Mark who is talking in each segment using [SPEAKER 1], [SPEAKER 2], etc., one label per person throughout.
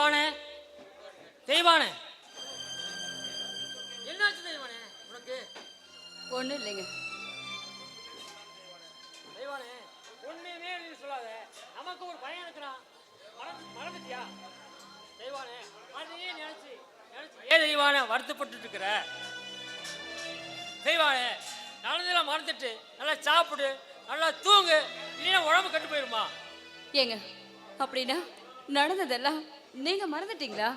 [SPEAKER 1] தெய்வானே தெய்வானே, என்னாச்சு தெய்வானே உனக்கு?
[SPEAKER 2] ஒன்றும் இல்லைங்க.
[SPEAKER 1] தெய்வானே ஒண்ணுமே நீ சொல்லாத, நமக்கு ஒரு பையன் இருக்கிறான், மறந்துட்டியா? தெய்வானே அதையே நினைச்சு நினைச்சு ஏன் தெய்வானே வருத்தப்பட்டு இருக்கிற? தெய்வானே நடந்ததெல்லாம் மறந்துட்டு நல்லா சாப்பிடு, நல்லா தூங்கு, இல்லைன்னா உடம்பு கட்டு போயிருமா?
[SPEAKER 2] ஏங்க அப்படின்னா நடந்ததெல்லாம் நீங்க மறந்துட்டீங்களா?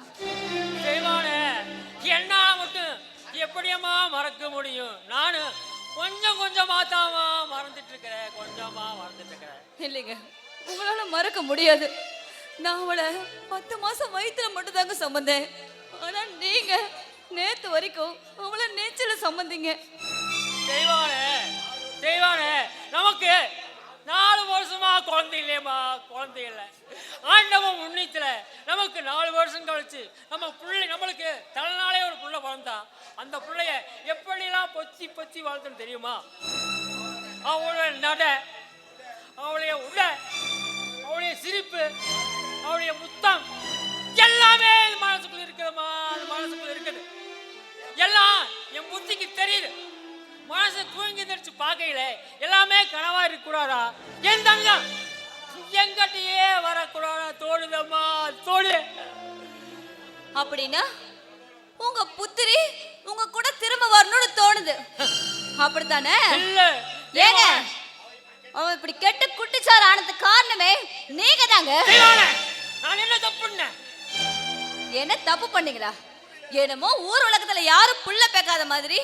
[SPEAKER 1] தெய்வானே என்னால மட்டும் எப்படியம்மா மறக்க முடியும்? நானு கொஞ்சம் கொஞ்சமா தாமா மறந்துட்டு இருக்கிறேன், கொஞ்சமா மறந்துட்டு இருக்கிறேன்.
[SPEAKER 2] இல்லைங்க, உங்களால மறக்க முடியாது. நான் அவளை 10 மாசம் வயிற்றுல மட்டும் தாங்க சம்மந்தேன். ஆனா நீங்க நேத்து வரைக்கும் அவளை நேச்சில சம்மந்தீங்க.
[SPEAKER 1] தெய்வானே தெய்வானே நமக்கு 4 வருஷமா குழந்தை இல்லையம்மா, குழந்தை இல்லை. ஆண்டவன் முன்னித்துல நமக்கு 4 வருஷம் கழிச்சு நம்மளுக்கு தலைநாளே ஒரு புள்ள பிறந்தா, அந்த பிள்ளைய எப்படிலாம் பொச்சி பொச்சி வளர்த்துன்னு தெரியுமா? அவளுடைய நட, அவளுடைய உட, அவளுடைய சிரிப்பு, அவளுடைய முத்தம் எல்லாமே மனசுக்குள்ள இருக்குதுமா, மனசுக்குள்ள இருக்குது. எல்லாம் என் புத்திக்கு தெரியுது. மனசை தூங்கி தரிச்சு பார்க்கையில எல்லாமே கனவா இருக்கக்கூடாதா? என் தங்கம் எங்கிட்டயே வரக்கூடாதா? தோணுதம்மா, தோணு.
[SPEAKER 2] அப்படின்னா உங்க புத்திரி உங்க கூட திரும்ப வரணும்னு தோணுது, அப்படித்தானே?
[SPEAKER 1] இல்ல
[SPEAKER 2] ஏங்க அவன் இப்படி கெட்டு குட்டிச்சார் ஆனதுக்கு காரணமே நீங்க தாங்க.
[SPEAKER 1] நான் என்ன தப்பு பண்ணேன்?
[SPEAKER 2] என்ன தப்பு பண்ணீங்களா? என்னமோ ஊர் உலகத்துல யாரும் புள்ள பேக்காத மாதிரி,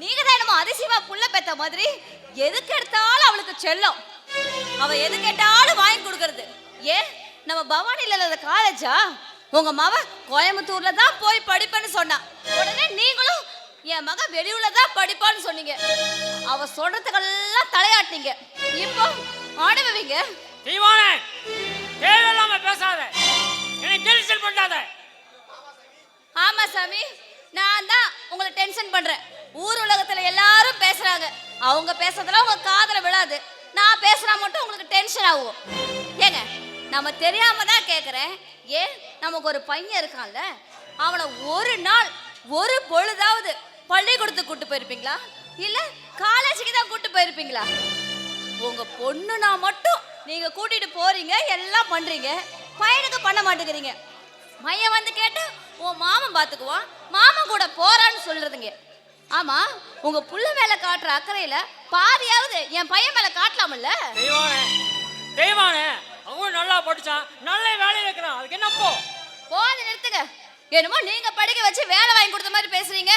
[SPEAKER 2] நீங்க தான் என்னமோ அதிசயமா புள்ள பேத்த மாதிரி எதுக்கு எடுத்தாலும் அவளுக்கு செல்லம். அவ எது கேட்டாலும் வாங்கி கொடுக்கறது. ஏன் நம்ம பவானில இல்லாத காலேஜா? உங்க மவ கோயம்புத்தூர்ல தான் போய் படிப்பேன்னு சொன்னா, உடனே நீங்களும் என் மக வெளியூர்ல தான் படிப்பான்னு சொன்னீங்க. அவ சொல்றதுக்கெல்லாம் தலையாட்டிங்க. இப்போ ஆடுவீங்க.
[SPEAKER 1] தீவானே தேவையில்லாம பேசாத, என்னை டென்ஷன் பண்ணாத.
[SPEAKER 2] ஆமா சாமி, நான் தான் உங்களை டென்ஷன் பண்றேன். ஊர் உலகத்துல எல்லாரும் பேசுறாங்க, அவங்க பேசுறதெல்லாம் உங்க காதுல விழாது. நான் பேசுறா மட்டும் உங்களுக்கு டென்ஷன் ஆகும். ஏங்க நம்ம தெரியாம தான் கேக்குறேன். ஏன் நமக்கு ஒரு பையன் இருக்கான்ல, அவனை ஒரு நாள் ஒரு பொழுதாவது பள்ளிக்கூடத்துக்கு கூட்டு போயிருப்பீங்களா? இல்ல காலேஜுக்கு தான் கூட்டு போயிருப்பீங்களா? உங்க பொண்ணுனா மட்டும் நீங்க கூட்டிட்டு போறீங்க, எல்லாம் பண்றீங்க, பையனுக்கு பண்ண மாட்டேங்கிறீங்க. மையன் வந்து கேட்டா உன் மாமன் பாத்துக்குவான், மாமன் கூட போறான்னு சொல்றதுங்க. ஆமா, உங்க புள்ள மேல காட்டுற அக்கறையில பாதியாவது என் பையன் மேல காட்டலாம்ல?
[SPEAKER 1] தெய்வானே தெய்வானே அவன் நல்லா படிச்சான், நல்ல வேலையில இருக்கிறான், அதுக்கு என்னப்போ?
[SPEAKER 2] போது நிறுத்துங்க. என்னமோ நீங்க படிக்க வச்சு வேலை வாங்கி கொடுத்த மாதிரி பேசுறீங்க.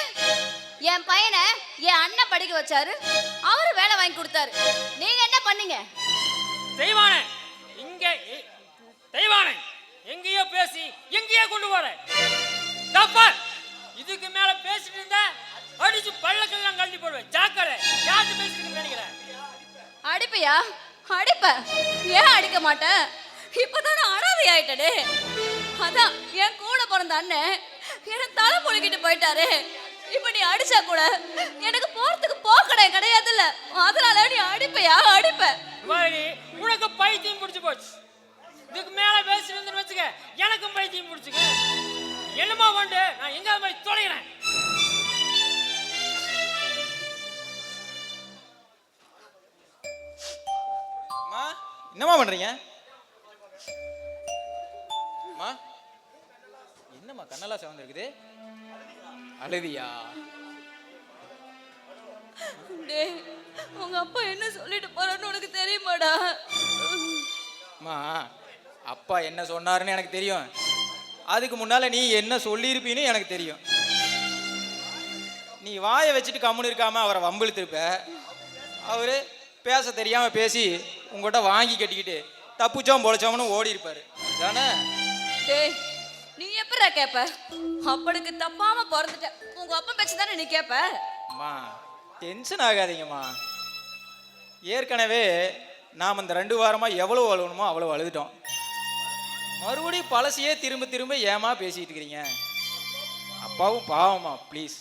[SPEAKER 2] என் பையனை என் அண்ணன் படிக்க வச்சாரு, அவரு வேலை வாங்கி கொடுத்தாரு. நீங்க என்ன பண்ணீங்க?
[SPEAKER 1] தெய்வானே இங்க தெய்வானே எங்கேயோ பேசி எங்கேயோ கொண்டு போற தப்பா. இதுக்கு மேல பேசிட்டு இருந்தா அடிச்சு பள்ளக்கெல்லாம் கழட்டி போடுவேன், ஜாக்கிரதை. யார்கிட்ட பேசிட்டு நினைக்கிறேன்?
[SPEAKER 2] அடிப்பையா? அடிப்ப. ஏன் அடிக்க மாட்டேன்? இப்பதான் நான் அனாதை ஆயிட்டே. அதான் என் கூட பிறந்த அண்ணன் என்ன தலை பொழுகிட்டு போயிட்டாரு. இப்ப நீ அடிச்சா கூட எனக்கு போறதுக்கு போக்கடை கிடையாதுல்ல, அதனால நீ அடிப்பையா? அடிப்ப.
[SPEAKER 1] உனக்கு பைத்தியம் பிடிச்சு போச்சு. இதுக்கு மேல பேசிட்டு வச்சுக்க, எனக்கும் பைத்தியம் பிடிச்சுக்க. என்னமா வந்து நான் எங்க போய் தொலைகிறேன்.
[SPEAKER 3] என்னம்மா பண்றீங்க? அம்மா என்னம்மா கண்ணெல்லாம் சிவந்து இருக்குது? அழுதியா?
[SPEAKER 2] டேய், உங்க அப்பா என்ன சொல்லிட்டு போறான்னு உனக்கு தெரியுமாடா?
[SPEAKER 3] அம்மா அப்பா என்ன சொன்னாருன்னு எனக்கு தெரியும். அதுக்கு முன்னால நீ என்ன சொல்லியிருப்பீன்னு எனக்கு தெரியும். நீ வாயை வச்சுட்டு கம்முன்னு இருக்காம அவரை வம்பிழுத்திருப்ப. அவரு பேச தெரியாம பேசி உங்கள்கிட்ட வாங்கி கட்டிக்கிட்டு தப்புச்சோம் பொழைச்சோம்னு ஓடி இருப்பாரு தானே?
[SPEAKER 2] டேய், நீ எப்படா கேப்ப? அப்பனுக்கு தப்பாம பிறந்துட்ட, உங்க அப்பா பேச்சு தானே நீ கேப்ப?
[SPEAKER 3] அம்மா டென்ஷன் ஆகாதீங்கம்மா. ஏற்கனவே நாம் இந்த 2 வாரமா எவ்வளவு அழுகணுமோ அவ்வளவு அழுதுட்டோம். மறுபடியும் பழசையே திரும்ப திரும்ப ஏமா பேசிட்டு இருக்கிறீங்க? அப்பாவும் பாவம்மா, ப்ளீஸ்.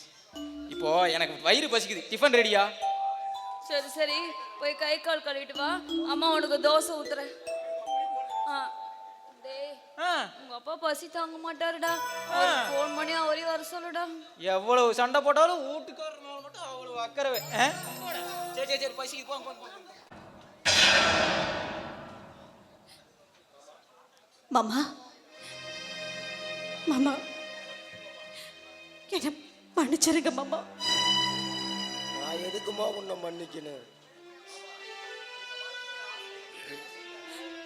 [SPEAKER 3] இப்போ எனக்கு வயிறு பசிக்குது, டிஃபன் ரெடியா?
[SPEAKER 2] சரி சரி, போய் கை கால் கழுவிட்டு வா, அம்மா உனக்கு தோசை ஊத்துறேன். டேய்
[SPEAKER 3] ஆ,
[SPEAKER 2] உங்க அப்பா பசி தாங்க மாட்டாருடா. ஃபோன் பண்ணி அவரே வர சொல்லுடா.
[SPEAKER 3] எவ்வளவு சண்டை போட்டாலும் வீட்டுக்காரர் மேல மட்டும் அவ்வளவு அக்கறை. சரி சரி சரி, பசி போங்க போங்க போங்க.
[SPEAKER 4] மாமா மாமா என்ன மன்னிச்சிருங்க மாமா.
[SPEAKER 5] நான் எதுக்குமா உன்னை மன்னிக்கணும்?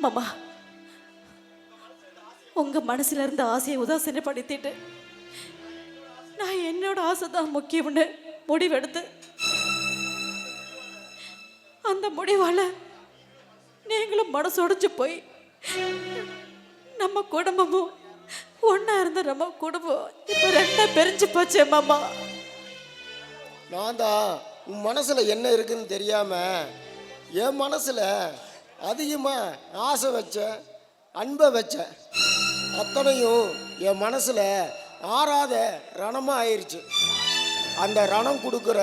[SPEAKER 4] மாமா உங்க மனசுல இருந்த ஆசையை உதாசீனப்படுத்திட்டு நான் என்னோட ஆசை தான் முக்கியம்னு முடிவெடுத்து அந்த முடிவால நீங்களும் மனசொடைஞ்சு போய் நம்ம குடும்பமும் ஒன்னா இருந்த நம்ம குடும்பம் இப்ப ரெண்டா பிரிஞ்சு போச்சே மாமா.
[SPEAKER 5] நான் தான் உன் மனசுல என்ன இருக்குன்னு தெரியாம என் மனசுல அதிகமா ஆசை வச்ச, அன்பை வச்ச, அத்தனையும் என் மனசுல ஆறாத ரணமா ஆயிடுச்சு. அந்த ரணம் கொடுக்குற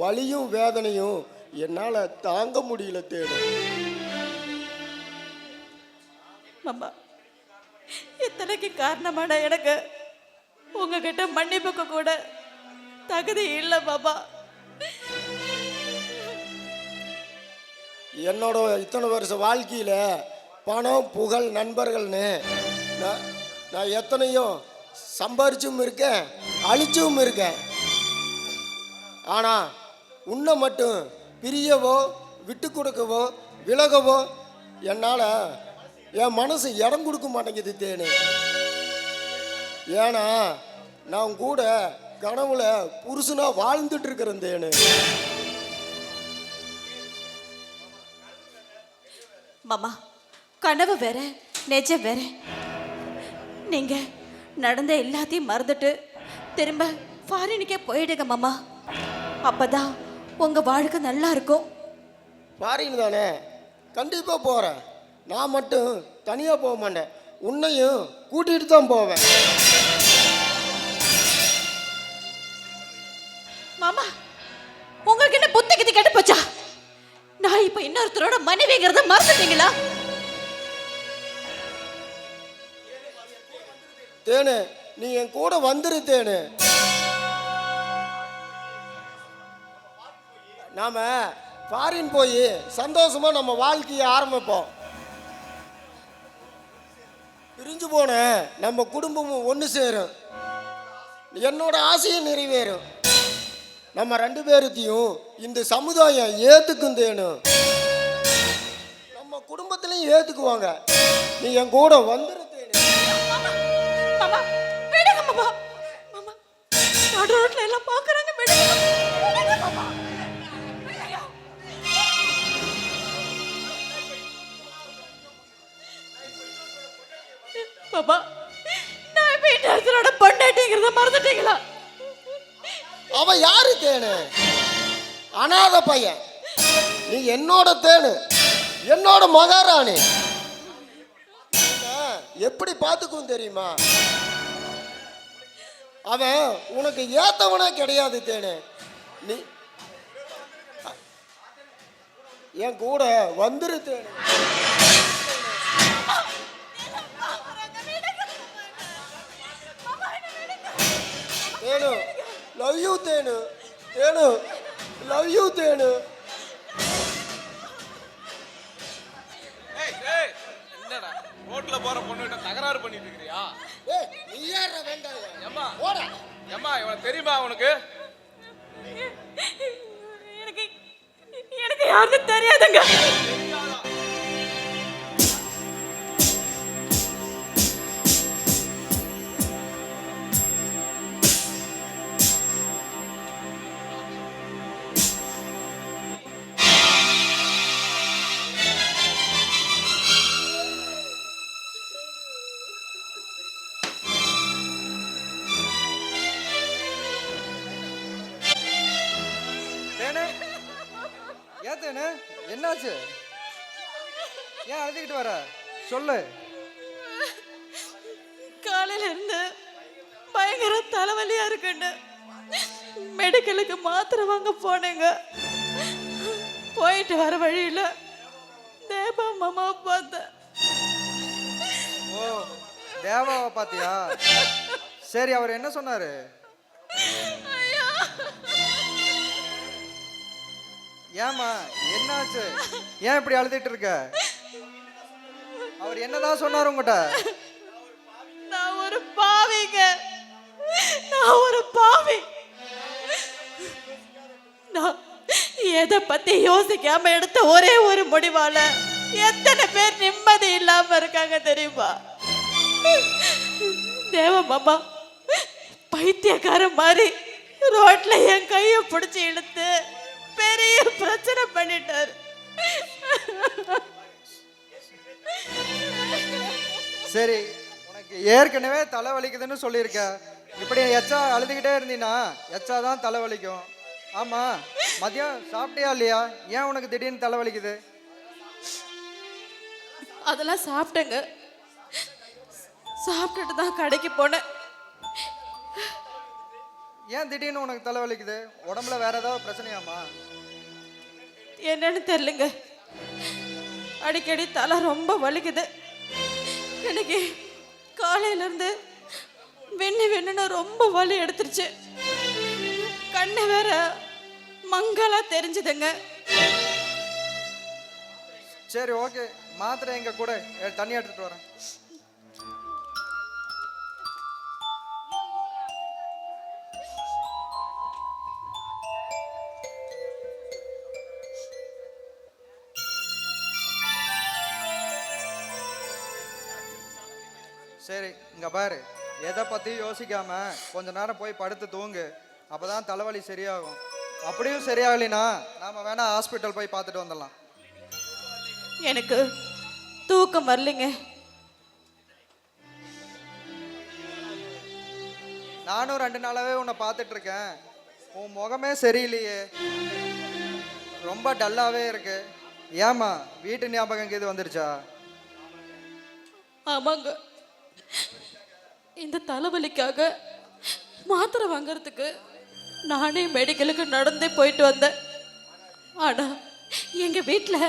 [SPEAKER 5] வலியும் வேதனையும் என்னால தாங்க முடியல தேடு.
[SPEAKER 4] மாமா இத்தனைக்கு காரணமான எனக்கு உங்ககிட்ட மன்னிப்புக்கு கூட தகுதி இல்லை மாமா.
[SPEAKER 5] என்னோட இத்தனை வருஷ வாழ்க்கையில பணம், புகழ், நண்பர்கள்னு நான் எத்தனையோ சம்பாரிச்சும் இருக்கேன், அழிச்சும் இருக்கேன். ஆனா உன்னை மட்டும் பிரியவோ, விட்டு கொடுக்கவோ, விலகவோ என்னால என் மனசு இடம் கொடுக்க மாட்டேங்குது தேனு. ஏன்னா நான் கூட கனவுல புருஷனா வாழ்ந்துட்டு இருக்கிறேன் தேனு.
[SPEAKER 4] மாமா கனவு வேற நிஜம் வேற. நீங்க நடந்த எல்லாத்தையும் மறந்துட்டு திரும்ப ஃபாரினுக்கே போயிடுங்க மாமா. அப்பதான் உங்க வாழ்க்கை நல்லா இருக்கும்.
[SPEAKER 5] ஃபாரின் தானே, கண்டிப்பா போறேன். நான் மட்டும் தனியா போக மாட்டேன், உன்னையும் கூட்டிட்டு தான் போவேன்.
[SPEAKER 4] மாமா உங்களுக்கு என்ன புத்தி கித்தி கெட்டு போச்சா? நான் இப்ப இன்னொருத்தரோட மனைவிங்கிறத மறந்துட்டீங்களா?
[SPEAKER 5] தேனு நீ என் கூட வந்துரு தேனு. நாம ஃபாரின் போய் சந்தோஷமா நம்ம வாழ்க்கையை ஆரம்பிப்போம். பிரிஞ்சு போன நம்ம குடும்பமும் ஒன்று சேரும், என்னோட ஆசையும் நிறைவேறும். நம்ம ரெண்டு பேருத்தையும் இந்த சமுதாயம் ஏத்துக்கும் தேனும், நம்ம குடும்பத்திலையும் ஏத்துக்குவாங்க. நீ என் கூட வந்துரு தேனு.
[SPEAKER 4] மாமா விடுங்க மாமா. மாமா நடு ரோட்ல எல்லாம் பாக்குறாங்க, விடுங்க விடுங்க மாமா. பாபா நான் வீட்டோட பொண்டாட்டிங்கிறத மறந்துட்டீங்களா?
[SPEAKER 5] அவன் யாரு தேனு? அனாதை பையன். நீ என்னோட தேனு, என்னோட மகாராணி. எப்படி பார்த்துக்கும் தெரியுமா? அவன் உனக்கு ஏத்தவனே கிடையாது தேனு. நீ என் கூட வந்துரு தேனு. தேனு லவ் யூ தேனு. தேனு லவ் யூ தேனு.
[SPEAKER 6] என்னடா ரோட்ல போற பொண்ணுகிட்ட தகராறு பண்ணிட்டு இருக்கிறியா?
[SPEAKER 5] ஏய் நீ ஏற வேண்டாம்.
[SPEAKER 6] ஏம்மா
[SPEAKER 5] போடா.
[SPEAKER 6] ஏம்மா இவன் தெரியுமா உனக்கு?
[SPEAKER 4] எனக்கு எனக்கு யாருன்னு தெரியாதுங்க.
[SPEAKER 7] ஏத்தேனு என்னாச்சு? ஏன் அழுதுகிட்டு வர? சொல்லு.
[SPEAKER 4] காலையில இருந்து பயங்கர தலைவலியா இருக்குன்னு மெடிக்கலுக்கு மாத்திரை வாங்க போனேங்க. போயிட்டு வர வழியில தேபா மாமாவை பார்த்தேன்.
[SPEAKER 7] ஓ தேவாவை பாத்தியா? சரி, அவர் என்ன சொன்னாரு? ஏமா என்னாச்சு? ஏன் இப்படி அழுதுட்டு இருக்க? அவர் என்னதான் சொன்னாரு உங்ககிட்ட?
[SPEAKER 4] நான் ஒரு பாவிங்க, நான் ஒரு பாவி. நான் எதை பத்தி யோசிக்காம எடுத்த ஒரே ஒரு முடிவால எத்தனை பேர் நிம்மதி இல்லாம இருக்காங்க தெரியுமா? தேவ மாமா பைத்தியக்கார மாதிரி ரோட்ல என் கையை பிடிச்சி இழுத்து பெரிய பிரச்சனை பண்ணிட்டாரு.
[SPEAKER 7] சரி, உனக்கு ஏற்கனவே தலை வலிக்குதுன்னு சொல்லியிருக்க. இப்படி எச்சா அழுதுகிட்டே இருந்தீன்னா எச்சா தான் தலை வலிக்கும். ஆமா, மதியம் சாப்பிட்டியா இல்லையா? ஏன் உனக்கு திடீர்னு தலை வலிக்குது?
[SPEAKER 4] அதெல்லாம் சாப்பிட்டேங்க. சாப்பிட்டுட்டு தான் கடைக்கு போனேன்.
[SPEAKER 7] ஏன் திடீர்னு உனக்கு தலை வலிக்குது? உடம்புல வேற ஏதாவது பிரச்சனையாமா?
[SPEAKER 4] என்னன்னு தெரியலங்க, அடிக்கடி தலை ரொம்ப வலிக்குது. எனக்கு காலையில இருந்து வெண்ணுன்னு ரொம்ப வலி எடுத்துருச்சு. கண்ணு வேற மங்களா தெரிஞ்சுதுங்க.
[SPEAKER 7] சரி, ஓகே, மாத்திரை எங்க கூட தண்ணி எடுத்துட்டு வரேன். சரி, இங்க பாரு, எதை பத்தியும் யோசிக்காம கொஞ்ச நேரம் போய் படுத்து தூங்கு. அப்பதான் தலைவலி சரியாகும். அப்படியும் சரியாகலினா நாம வேணா ஹாஸ்பிட்டல் போய் பார்த்துட்டு வந்துடலாம்.
[SPEAKER 4] எனக்கு தூக்கம் வரலைங்க.
[SPEAKER 7] நானும் 2 நாளாவே உன்னை பார்த்துட்டு இருக்கேன். உன் முகமே சரியில்லையே, ரொம்ப டல்லாவே இருக்கு. ஏமா, வீட்டு ஞாபகம் இது வந்துருச்சா?
[SPEAKER 4] ஆமாங்க, இந்த தலைவலிக்காக மாத்திரை வாங்கறதுக்கு நானே மெடிக்கலுக்கு நடந்தே போயிட்டு வந்தேன். ஆனா எங்க வீட்டில்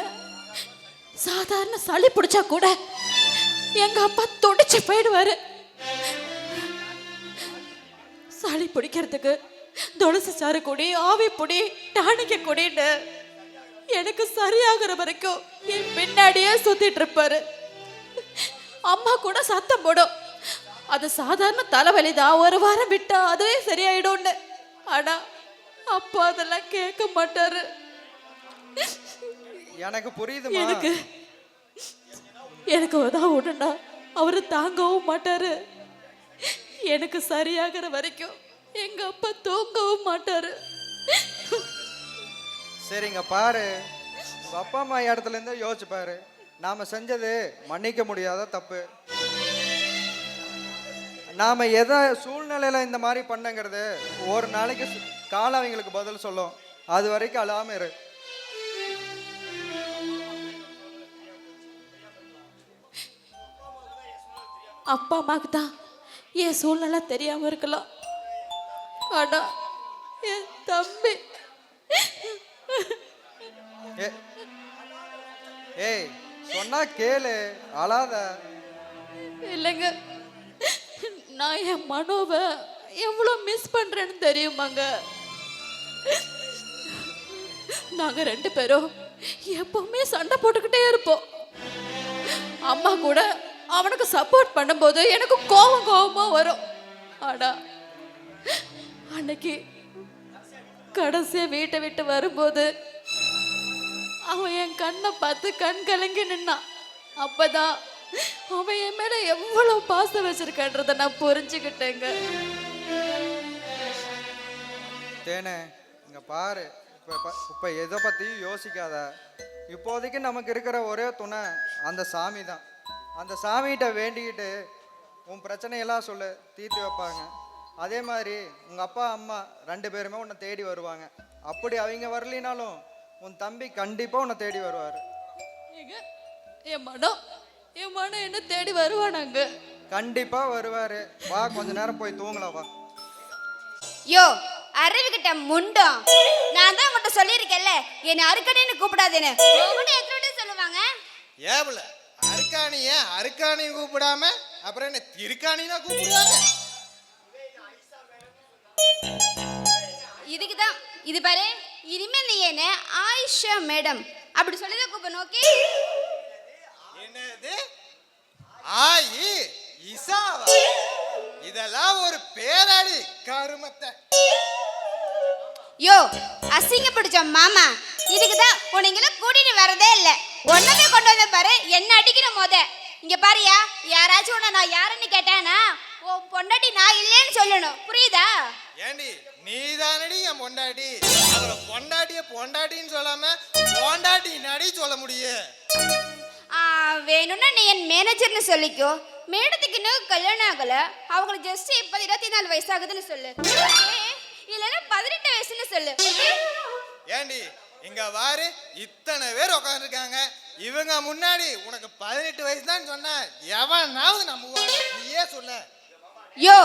[SPEAKER 4] சாதாரண சளி பிடிச்சா கூட எங்க அப்பா துடிச்சு போயிடுவாரு. சளி பிடிக்கிறதுக்கு துளசி சாறு குடி, ஆவி பொடி, டானிக்க குடின்னு எனக்கு சரியாகிற வரைக்கும் என் பின்னாடியே சுத்திட்டு இருப்பாரு. அம்மா கூட சத்தம் போடும், அது சாதாரண தலைவலிதான், ஒரு வாரம் விட்டா அதுவே சரியாயிடும்னு. ஆனா அப்பா அதெல்லாம் கேட்க மாட்டாரு.
[SPEAKER 7] எனக்கு புரியுதுமா.
[SPEAKER 4] எனக்கு உதவ உடனே அவரு தாங்கவும் மாட்டாரு. எனக்கு சரியாகிற வரைக்கும் எங்க அப்பா தூங்கவும் மாட்டாரு.
[SPEAKER 7] சரிங்க, பாரு, உங்க அப்பா அம்மா இடத்துல இருந்து யோசிச்சு பாரு. நாம செஞ்சது மன்னிக்க முடியாத தப்பு. நாம எதை சூழ்நிலையில இந்த மாதிரி பண்ணங்கிறது ஒரு நாளைக்கு காலம் அவங்களுக்கு பதில் சொல்லும். அது வரைக்கும் அழாம இரு.
[SPEAKER 4] அப்பா அம்மாக்கு தான் என் சூழ்நிலை தெரியாம இருக்கலாம். ஆனா என் தம்பி
[SPEAKER 7] ஏய், சொன்னா கேளு, அழாத.
[SPEAKER 4] இல்லைங்க, நான் என் மனோவை எவ்வளோ மிஸ் பண்றேன்னு தெரியுமாங்க. நாங்க 2 பேரும் எப்பவுமே சண்டை போட்டுக்கிட்டே இருப்போம். அம்மா கூட அவனுக்கு சப்போர்ட் பண்ணும்போது எனக்கு கோவமா வரும். ஆனா அன்னைக்கு கடைசியா வீட்டை விட்டு வரும்போது அவன் என் கண்ணை பார்த்து கண் கலங்கி நின்னான். அப்பதான் அவன் என் மேல எவ்வளவு பாசம் வச்சிருக்கன்றத நான் புரிஞ்சுக்கிட்டேங்க.
[SPEAKER 7] தேனே, இங்க பாரு, இப்ப எதை பத்தியும் யோசிக்காத. இப்போதைக்கு நமக்கு இருக்கிற ஒரே துணை அந்த சாமி தான். அந்த சாமிகிட்ட வேண்டிக்கிட்டு உன் பிரச்சனையெல்லாம் சொல்லு, தீர்த்து வைப்பாங்க. அதே மாதிரி உங்க அப்பா அம்மா 2 பேருமே உன்னை தேடி வருவாங்க. அப்படி அவங்க வரலினாலும் உன் தம்பி கண்டிப்பா உன்னை தேடி வருவாரு.
[SPEAKER 4] என் மனம் என்ன தேடி வருவானாங்க?
[SPEAKER 7] கண்டிப்பா வருவாரு. வா, கொஞ்ச நேரம் போய் தூங்கலாம், வா.
[SPEAKER 2] யோ அறிவுகிட்ட முண்டம், நான் தான் உங்கள்கிட்ட சொல்லியிருக்கேன்ல என்னை அருக்கணின்னு கூப்பிடாதேன்னு. எத்தனை சொல்லுவாங்க?
[SPEAKER 5] ஏவல அருக்காணிய அருக்காணியும் கூப்பிடாம
[SPEAKER 8] அப்புறம் என்ன திருக்காணினா கூப்பிடுவாங்க?
[SPEAKER 2] இதுக்குதான் இது பாரு, இனிமே நீ என்ன ஆயிஷா மேடம் அப்படி சொல்லிதான் கூப்பிடணும். ஓகே?
[SPEAKER 8] என்னது ஆயி இசாவா? இதெல்லாம் ஒரு பேராளி கருமத்தை.
[SPEAKER 2] யோ அசிங்க பிடிச்ச மாமா, இதுக்குதான் உனங்களை கூட்டிட்டு வரதே இல்ல. ஒன்னவே கொண்டு வந்த பாரு, என்ன அடிக்கிற மோத. இங்க பாரியா, யாராச்சும் உன்னை நான் யாருன்னு கேட்டேனா உன் பொண்டாட்டி நான் இல்லைன்னு சொல்லணும், புரியுதா?
[SPEAKER 8] ஏண்டி நீதானடி என் பொண்டாட்டி, அப்புறம் பொண்டாட்டிய பொண்டாட்டின்னு சொல்லாம பொண்டாட்டி நடி சொல்ல முடியும்?
[SPEAKER 2] வேணும்னா நீ என் மேனேஜர்னு சொல்லிக்கோ. மேடத்துக்கு இன்னும் கல்யாணம் ஆகல, அவங்களுக்கு ஜஸ்ட் இப்ப 24 வயசு ஆகுதுன்னு சொல்லு. இல்லைன்னா 18 வயசுன்னு சொல்லு.
[SPEAKER 8] ஏண்டி இங்க வாரு, இத்தனை பேர் உட்காந்துருக்காங்க, இவங்க முன்னாடி உனக்கு 18 வயசு தான் சொன்ன எவனாவது நம்புவாங்க? நீயே சொல்ல.
[SPEAKER 2] யோ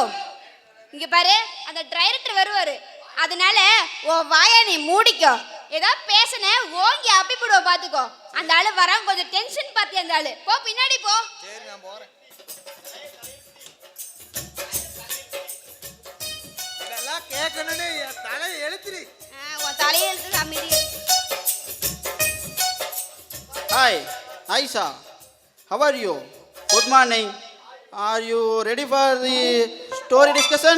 [SPEAKER 2] இங்க பாரு, அந்த டைரக்டர் வருவாரு, அதனால உன் வாயை நீ மூடிக்கோ. ஏதாவது பேசுன ஓங்கி அப்பி போடுவ பாத்துக்கோ. அந்த ஆளு வரான், கொஞ்சம் டென்ஷன் பார்த்தி. அந்த ஆளு போ, பின்னாடி போ.
[SPEAKER 8] சரி நான் போறேன். இதெல்லாம் கேட்கணும்னு என் தலை எழுத்துரு.
[SPEAKER 2] உன் தலையெழுத்து அமைதி.
[SPEAKER 9] Hi, Aisha. How are you? Good morning. Are you ready for the story discussion?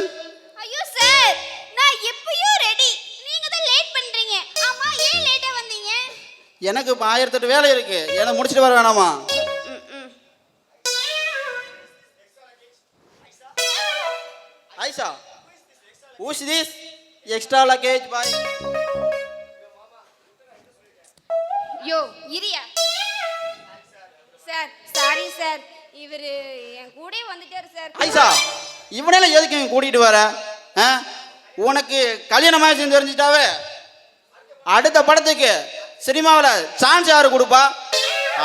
[SPEAKER 2] ஐயோ சார், நான் எப்பயோ ரெடி. நீங்க தான் லேட் பண்றீங்க. ஆமா, ஏன் லேட்டா வந்தீங்க?
[SPEAKER 9] எனக்கு இப்போ 1008 வேலை இருக்கு. ஏன்னா முடிச்சிட்டு வர வேணாமா? Aisha, who's this extra luggage boy?
[SPEAKER 2] யோ இரியா. சார் சாரி சார், இவரு என் கூடயே வந்துட்டாரு சார்.
[SPEAKER 9] Aisha, இவனெல்லாம் எதுக்கு இவன் கூட்டிட்டு வர? உனக்கு கல்யாணம் ஆயிடுச்சுன்னு தெரிஞ்சிட்டாவே அடுத்த படத்துக்கு சினிமாவில் சான்ஸ் யாரு கொடுப்பா?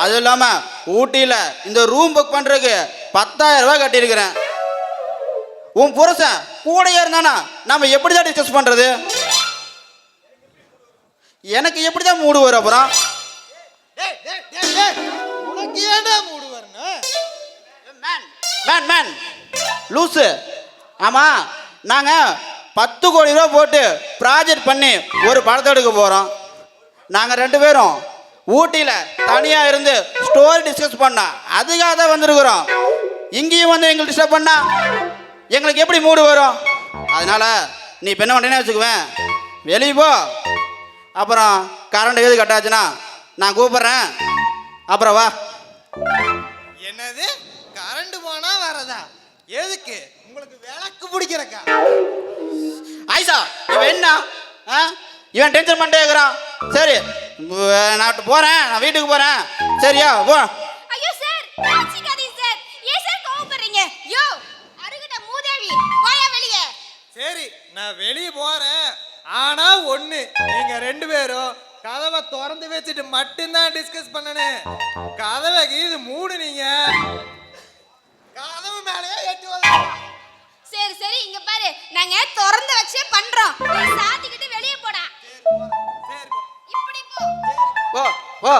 [SPEAKER 9] அதுவும் இல்லாமல் ஊட்டியில் இந்த ரூம் புக் பண்ணுறதுக்கு 10,000 ரூபாய் கட்டியிருக்கிறேன். உன் புருஷன் கூடையே இருந்தானா நம்ம எப்படி தான் டிஸ்கஸ் பண்ணுறது? எனக்கு எப்படி தான் மூடு வரும்? அப்புறம்
[SPEAKER 8] உனக்கு ஏன்டா மூடு வரணும்?
[SPEAKER 9] Man man loose. ஆமாம், நாங்கள் 10 கோடி ரூபா போட்டு ப்ராஜெக்ட் பண்ணி ஒரு படத்தை எடுக்க போகிறோம். நாங்கள் 2 பேரும் ஊட்டியில் தனியாக இருந்து ஸ்டோரி டிஸ்கஸ் பண்ணோம். அதுக்காக தான் வந்திருக்கிறோம். இங்கேயும் வந்து எங்களுக்கு டிஸ்டர்ப் பண்ணா எங்களுக்கு எப்படி மூடு வரும்? அதனால் நீ இப்போ என்ன பண்ணுறேன்னு வச்சுக்குவேன், வெளியே போ. அப்புறம் கரண்ட் எது கட்டாச்சுன்னா நான் கூப்பிட்றேன், அப்புறம் வா.
[SPEAKER 8] என்னது கரண்ட் போனா வரதா? எதுக்கு? உங்களுக்கு விளக்கு பிடிக்கிறக்கா?
[SPEAKER 9] ஆயிஷா, இவன் என்ன இவன் டென்ஷன் பண்ணிட்டே இருக்கிறான். சரி நான் போகிறேன், நான் வீட்டுக்கு போகிறேன். சரியா போ.
[SPEAKER 2] ஐயோ சார், காட்சிக்காதீங்க சார். ஏன் சார் கோவப்படுறீங்க? யோ அருகிட்ட மூதேவி, போயா வெளியே.
[SPEAKER 8] சரி நான் வெளியே போறேன். ஆனா ஒண்ணு, நீங்க 2 பேரும் கதவை திறந்து வச்சுட்டு மட்டும்தான் டிஸ்கஸ் பண்ணணும். கதவை கீது மூடுனீங்க, கதவு மேலேயே எட்டு வரலாம்.
[SPEAKER 2] சரி சரி, இங்க பாரு, நாங்க திறந்து வச்சே பண்றோம். நீ சாத்திக்கிட்டு வெளியே போடா.
[SPEAKER 8] சரி
[SPEAKER 2] இப்படி போ.
[SPEAKER 9] போ போ.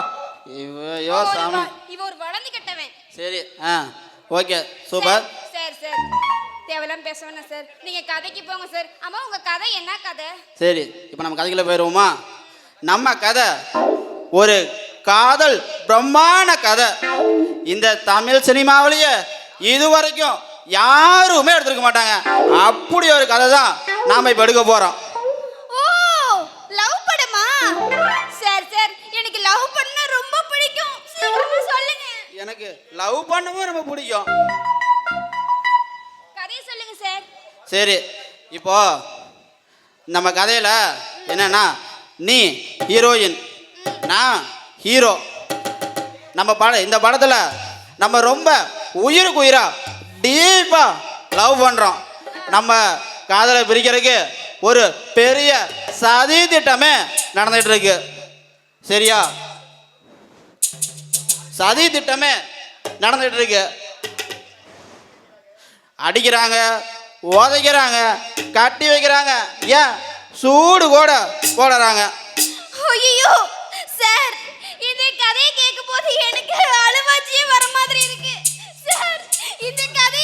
[SPEAKER 9] ஐயோ சாமி.
[SPEAKER 2] இவ ஒரு வளர்ந்து கட்டவன்.
[SPEAKER 9] சரி ஓகே சூப்பர்.
[SPEAKER 2] சார் சார், தேவலாம் பேச வேணாம் சார், நீங்க கதைக்கு போங்க சார். அம்மா உங்க கதை என்ன கதை?
[SPEAKER 9] சரி இப்போ நம்ம கதைக்குள்ள போயிடுவோமா? நம்ம கதை ஒரு காதல் பிரம்மாண்ட கதை. இந்த தமிழ் சினிமாவிலேயே இதுவரைக்கும் யாருமே எடுத்துருக்க மாட்டாங்க. அப்படி ஒரு கதை தான் நாம் இப்போ எடுக்க போகிறோம்.
[SPEAKER 2] ஓ, லவ் படமா? சார் சார், எனக்கு லவ் பண்ண ரொம்ப பிடிக்கும். சீக்கிரமா சொல்லுங்க.
[SPEAKER 9] எனக்கு லவ் பண்ணவும் ரொம்ப பிடிக்கும்.
[SPEAKER 2] கதையை சொல்லுங்க சார்.
[SPEAKER 9] சரி இப்போ நம்ம கதையில் என்னன்னா, நீ ஹீரோயின், நான் ஹீரோ. நம்ம இந்த படத்தில் நம்ம ரொம்ப உயிருக்கு உயிரா டீப்பாக லவ் பண்ணுறோம். நம்ம காதலை பிரிக்கிறதுக்கு ஒரு பெரிய சதி திட்டமே நடந்துகிட்டு இருக்கு. சரியா? சதி திட்டமே நடந்துகிட்டு இருக்கு. அடிக்கிறாங்க, உதைக்கிறாங்க, கட்டி வைக்கிறாங்க, ஏன் சூடு கூட போடுறாங்க.
[SPEAKER 2] ஐயோ சார், இந்த கதையை கேட்கும் போது எனக்கு அழுவாச்சியே வர மாதிரி இருக்கு. சார் இந்த கதை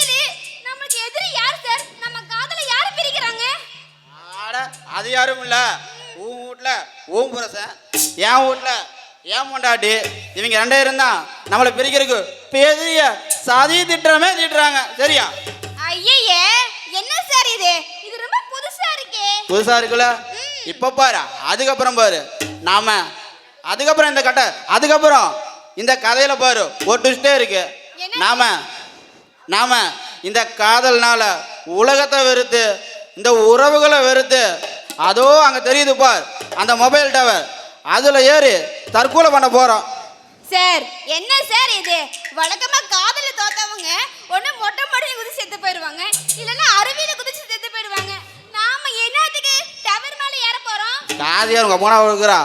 [SPEAKER 9] யாரும் இல்லை. உன் வீட்டில் உன் புருஷன், என் வீட்டில் என் பொண்டாட்டி, இவங்க 2 பேரும் தான் நம்மளை பிரிக்கிறதுக்கு பெரிய சதி திட்டமே திட்டுறாங்க. சரியா?
[SPEAKER 2] ஐயே என்ன சார் இது? இது ரொம்ப புதுசா இருக்கே.
[SPEAKER 9] புதுசா இருக்குல்ல? இப்ப பாரு, அதுக்கப்புறம் பாரு. அதுக்கப்புறம் அதுக்கப்புறம் இந்த கதையில பாரு ஒரு ட்விஸ்டே இருக்கு. நாம இந்த காதல்னால உலகத்தை வெறுத்து, இந்த உறவுகளை வெறுத்து, அதோ அங்க தெரியுது பார் அந்த மொபைல் டவர், அதுல ஏறி தற்கொலை பண்ண போறோம்.
[SPEAKER 2] சார் என்ன சார் இது? வழக்கமா காதல தோத்தவங்க ஒண்ணு மொட்டை மாடியில குதிச்சு செத்து போயிருவாங்க, இல்லன்னா அருவியில குதிச்சு செத்து போயிருவாங்க. நாம என்னத்துக்கு டவர் மேல ஏற போறோம்?
[SPEAKER 9] காதியா உங்க போனா இருக்கிறா.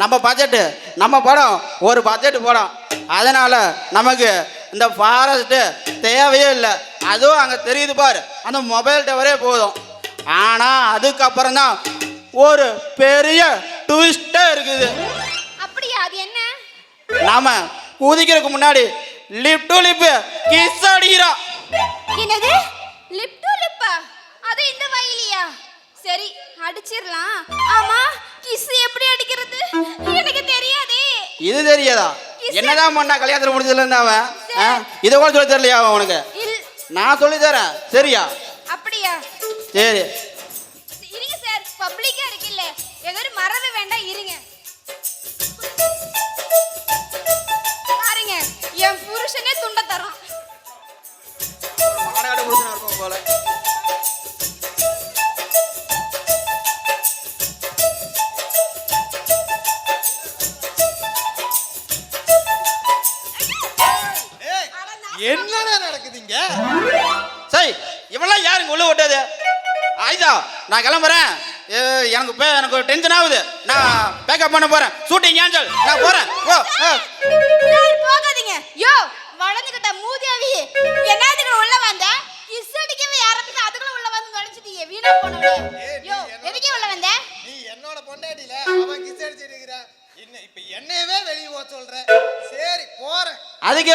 [SPEAKER 9] நம்ம படம் ஒரு பட்ஜெட் படம், அதனால நமக்கு இந்த ஃபாரஸ்ட் தேவையே இல்லை. அதுவும் அங்கே தெரியுது பாரு அந்த மொபைல் டவரே போதும். ஆனால் அதுக்கப்புறம் தான் ஒரு பெரிய ட்விஸ்டே இருக்குது.
[SPEAKER 2] அப்படியா? அது என்ன?
[SPEAKER 9] நாம குதிக்கிறதுக்கு முன்னாடி லிப் டு லிப் கிஸ் அடிக்கிறோம்.
[SPEAKER 2] என்னது? லிப் டு லிப்பா? அது இந்த வயலியா? சரி அடிச்சிரலாம். ஆமா, கிஸ் எப்படி அடிக்கிறது? எனக்கு தெரியாதே.
[SPEAKER 9] இது தெரியாதா? என்னதான் பண்ணா கல்யாணத்துல முடிஞ்சதுல இருந்தா அவன் இதை கூட சொல்லி தரலையா உனக்கு? நான் சொல்லி தரேன். சரியா?
[SPEAKER 2] அப்படியா?
[SPEAKER 9] சரி
[SPEAKER 2] இருங்க சார், பப்ளிக்கா இருக்குல்ல, ஏதோ ஒரு மறந்து வேண்டாம், இருங்க. பாருங்க, என் புருஷனே துண்ட தரோம்.
[SPEAKER 9] மாநாடு புருஷனா இருக்கும் போல.
[SPEAKER 8] என்னடா நடக்குதுங்க?
[SPEAKER 9] சரி, இவெல்லாம் யாருங்க உள்ள ஓட்டாது? ஆயிதா, நான் கிளம்புறேன். எனக்கு டென்ஷன் ஆகுது. நான் பேக்கப் பண்ண போறேன். Shooting cancel. நான் போறேன்.
[SPEAKER 2] போகாதீங்க. யோ வளர்ந்துகிட்ட மூதேவி, என்னதுக்கு உள்ள வந்த? கிஸ் அடிக்கவே ஆரம்பிச்சு அதுக்குள்ள உள்ள வந்து நடிச்சிட்டீங்க, வீணா போனவளே. யோ எதுக்கு உள்ள வந்த?
[SPEAKER 8] நீ என்னோட பொண்டாட்டில அவன் கிஸ் அடிச்சிட்டு இருக்கறான். இப்ப என்னையவே வெளிய போ சொல்ற. சரி போறேன்.
[SPEAKER 9] அதுக்கு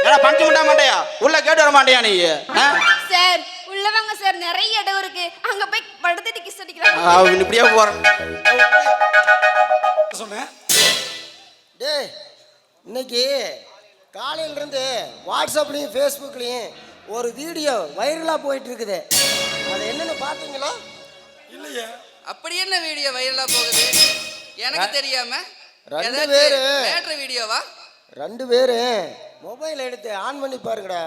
[SPEAKER 9] என்ன பஞ்சு முட்டா மாட்டேயா? உள்ள கேட்டு வர மாட்டியா நீ?
[SPEAKER 2] சார் உள்ள வாங்க சார், நிறைய இடம் இருக்கு, அங்க போய் படுத்துட்டு கிஸ் அடிக்கிறாங்க.
[SPEAKER 9] இப்படியே போறேன்.
[SPEAKER 3] சொன்னேன்.
[SPEAKER 5] டேய், இன்னைக்கு காலையிலேருந்து வாட்ஸ்அப்லேயும் ஃபேஸ்புக்லேயும் ஒரு வீடியோ வைரலாக போயிட்டு இருக்குது. அது என்னன்னு பார்த்தீங்களா?
[SPEAKER 3] இல்லையே.
[SPEAKER 10] அப்படி என்ன வீடியோ வைரலா போகுது எனக்கு தெரியாம?
[SPEAKER 5] 2 பேரும்
[SPEAKER 10] மேட்ரு வீடியோவா?
[SPEAKER 5] 2 பேரும் மொபைல் எடுத்து ஆன் பண்ணி பாருங்கடா,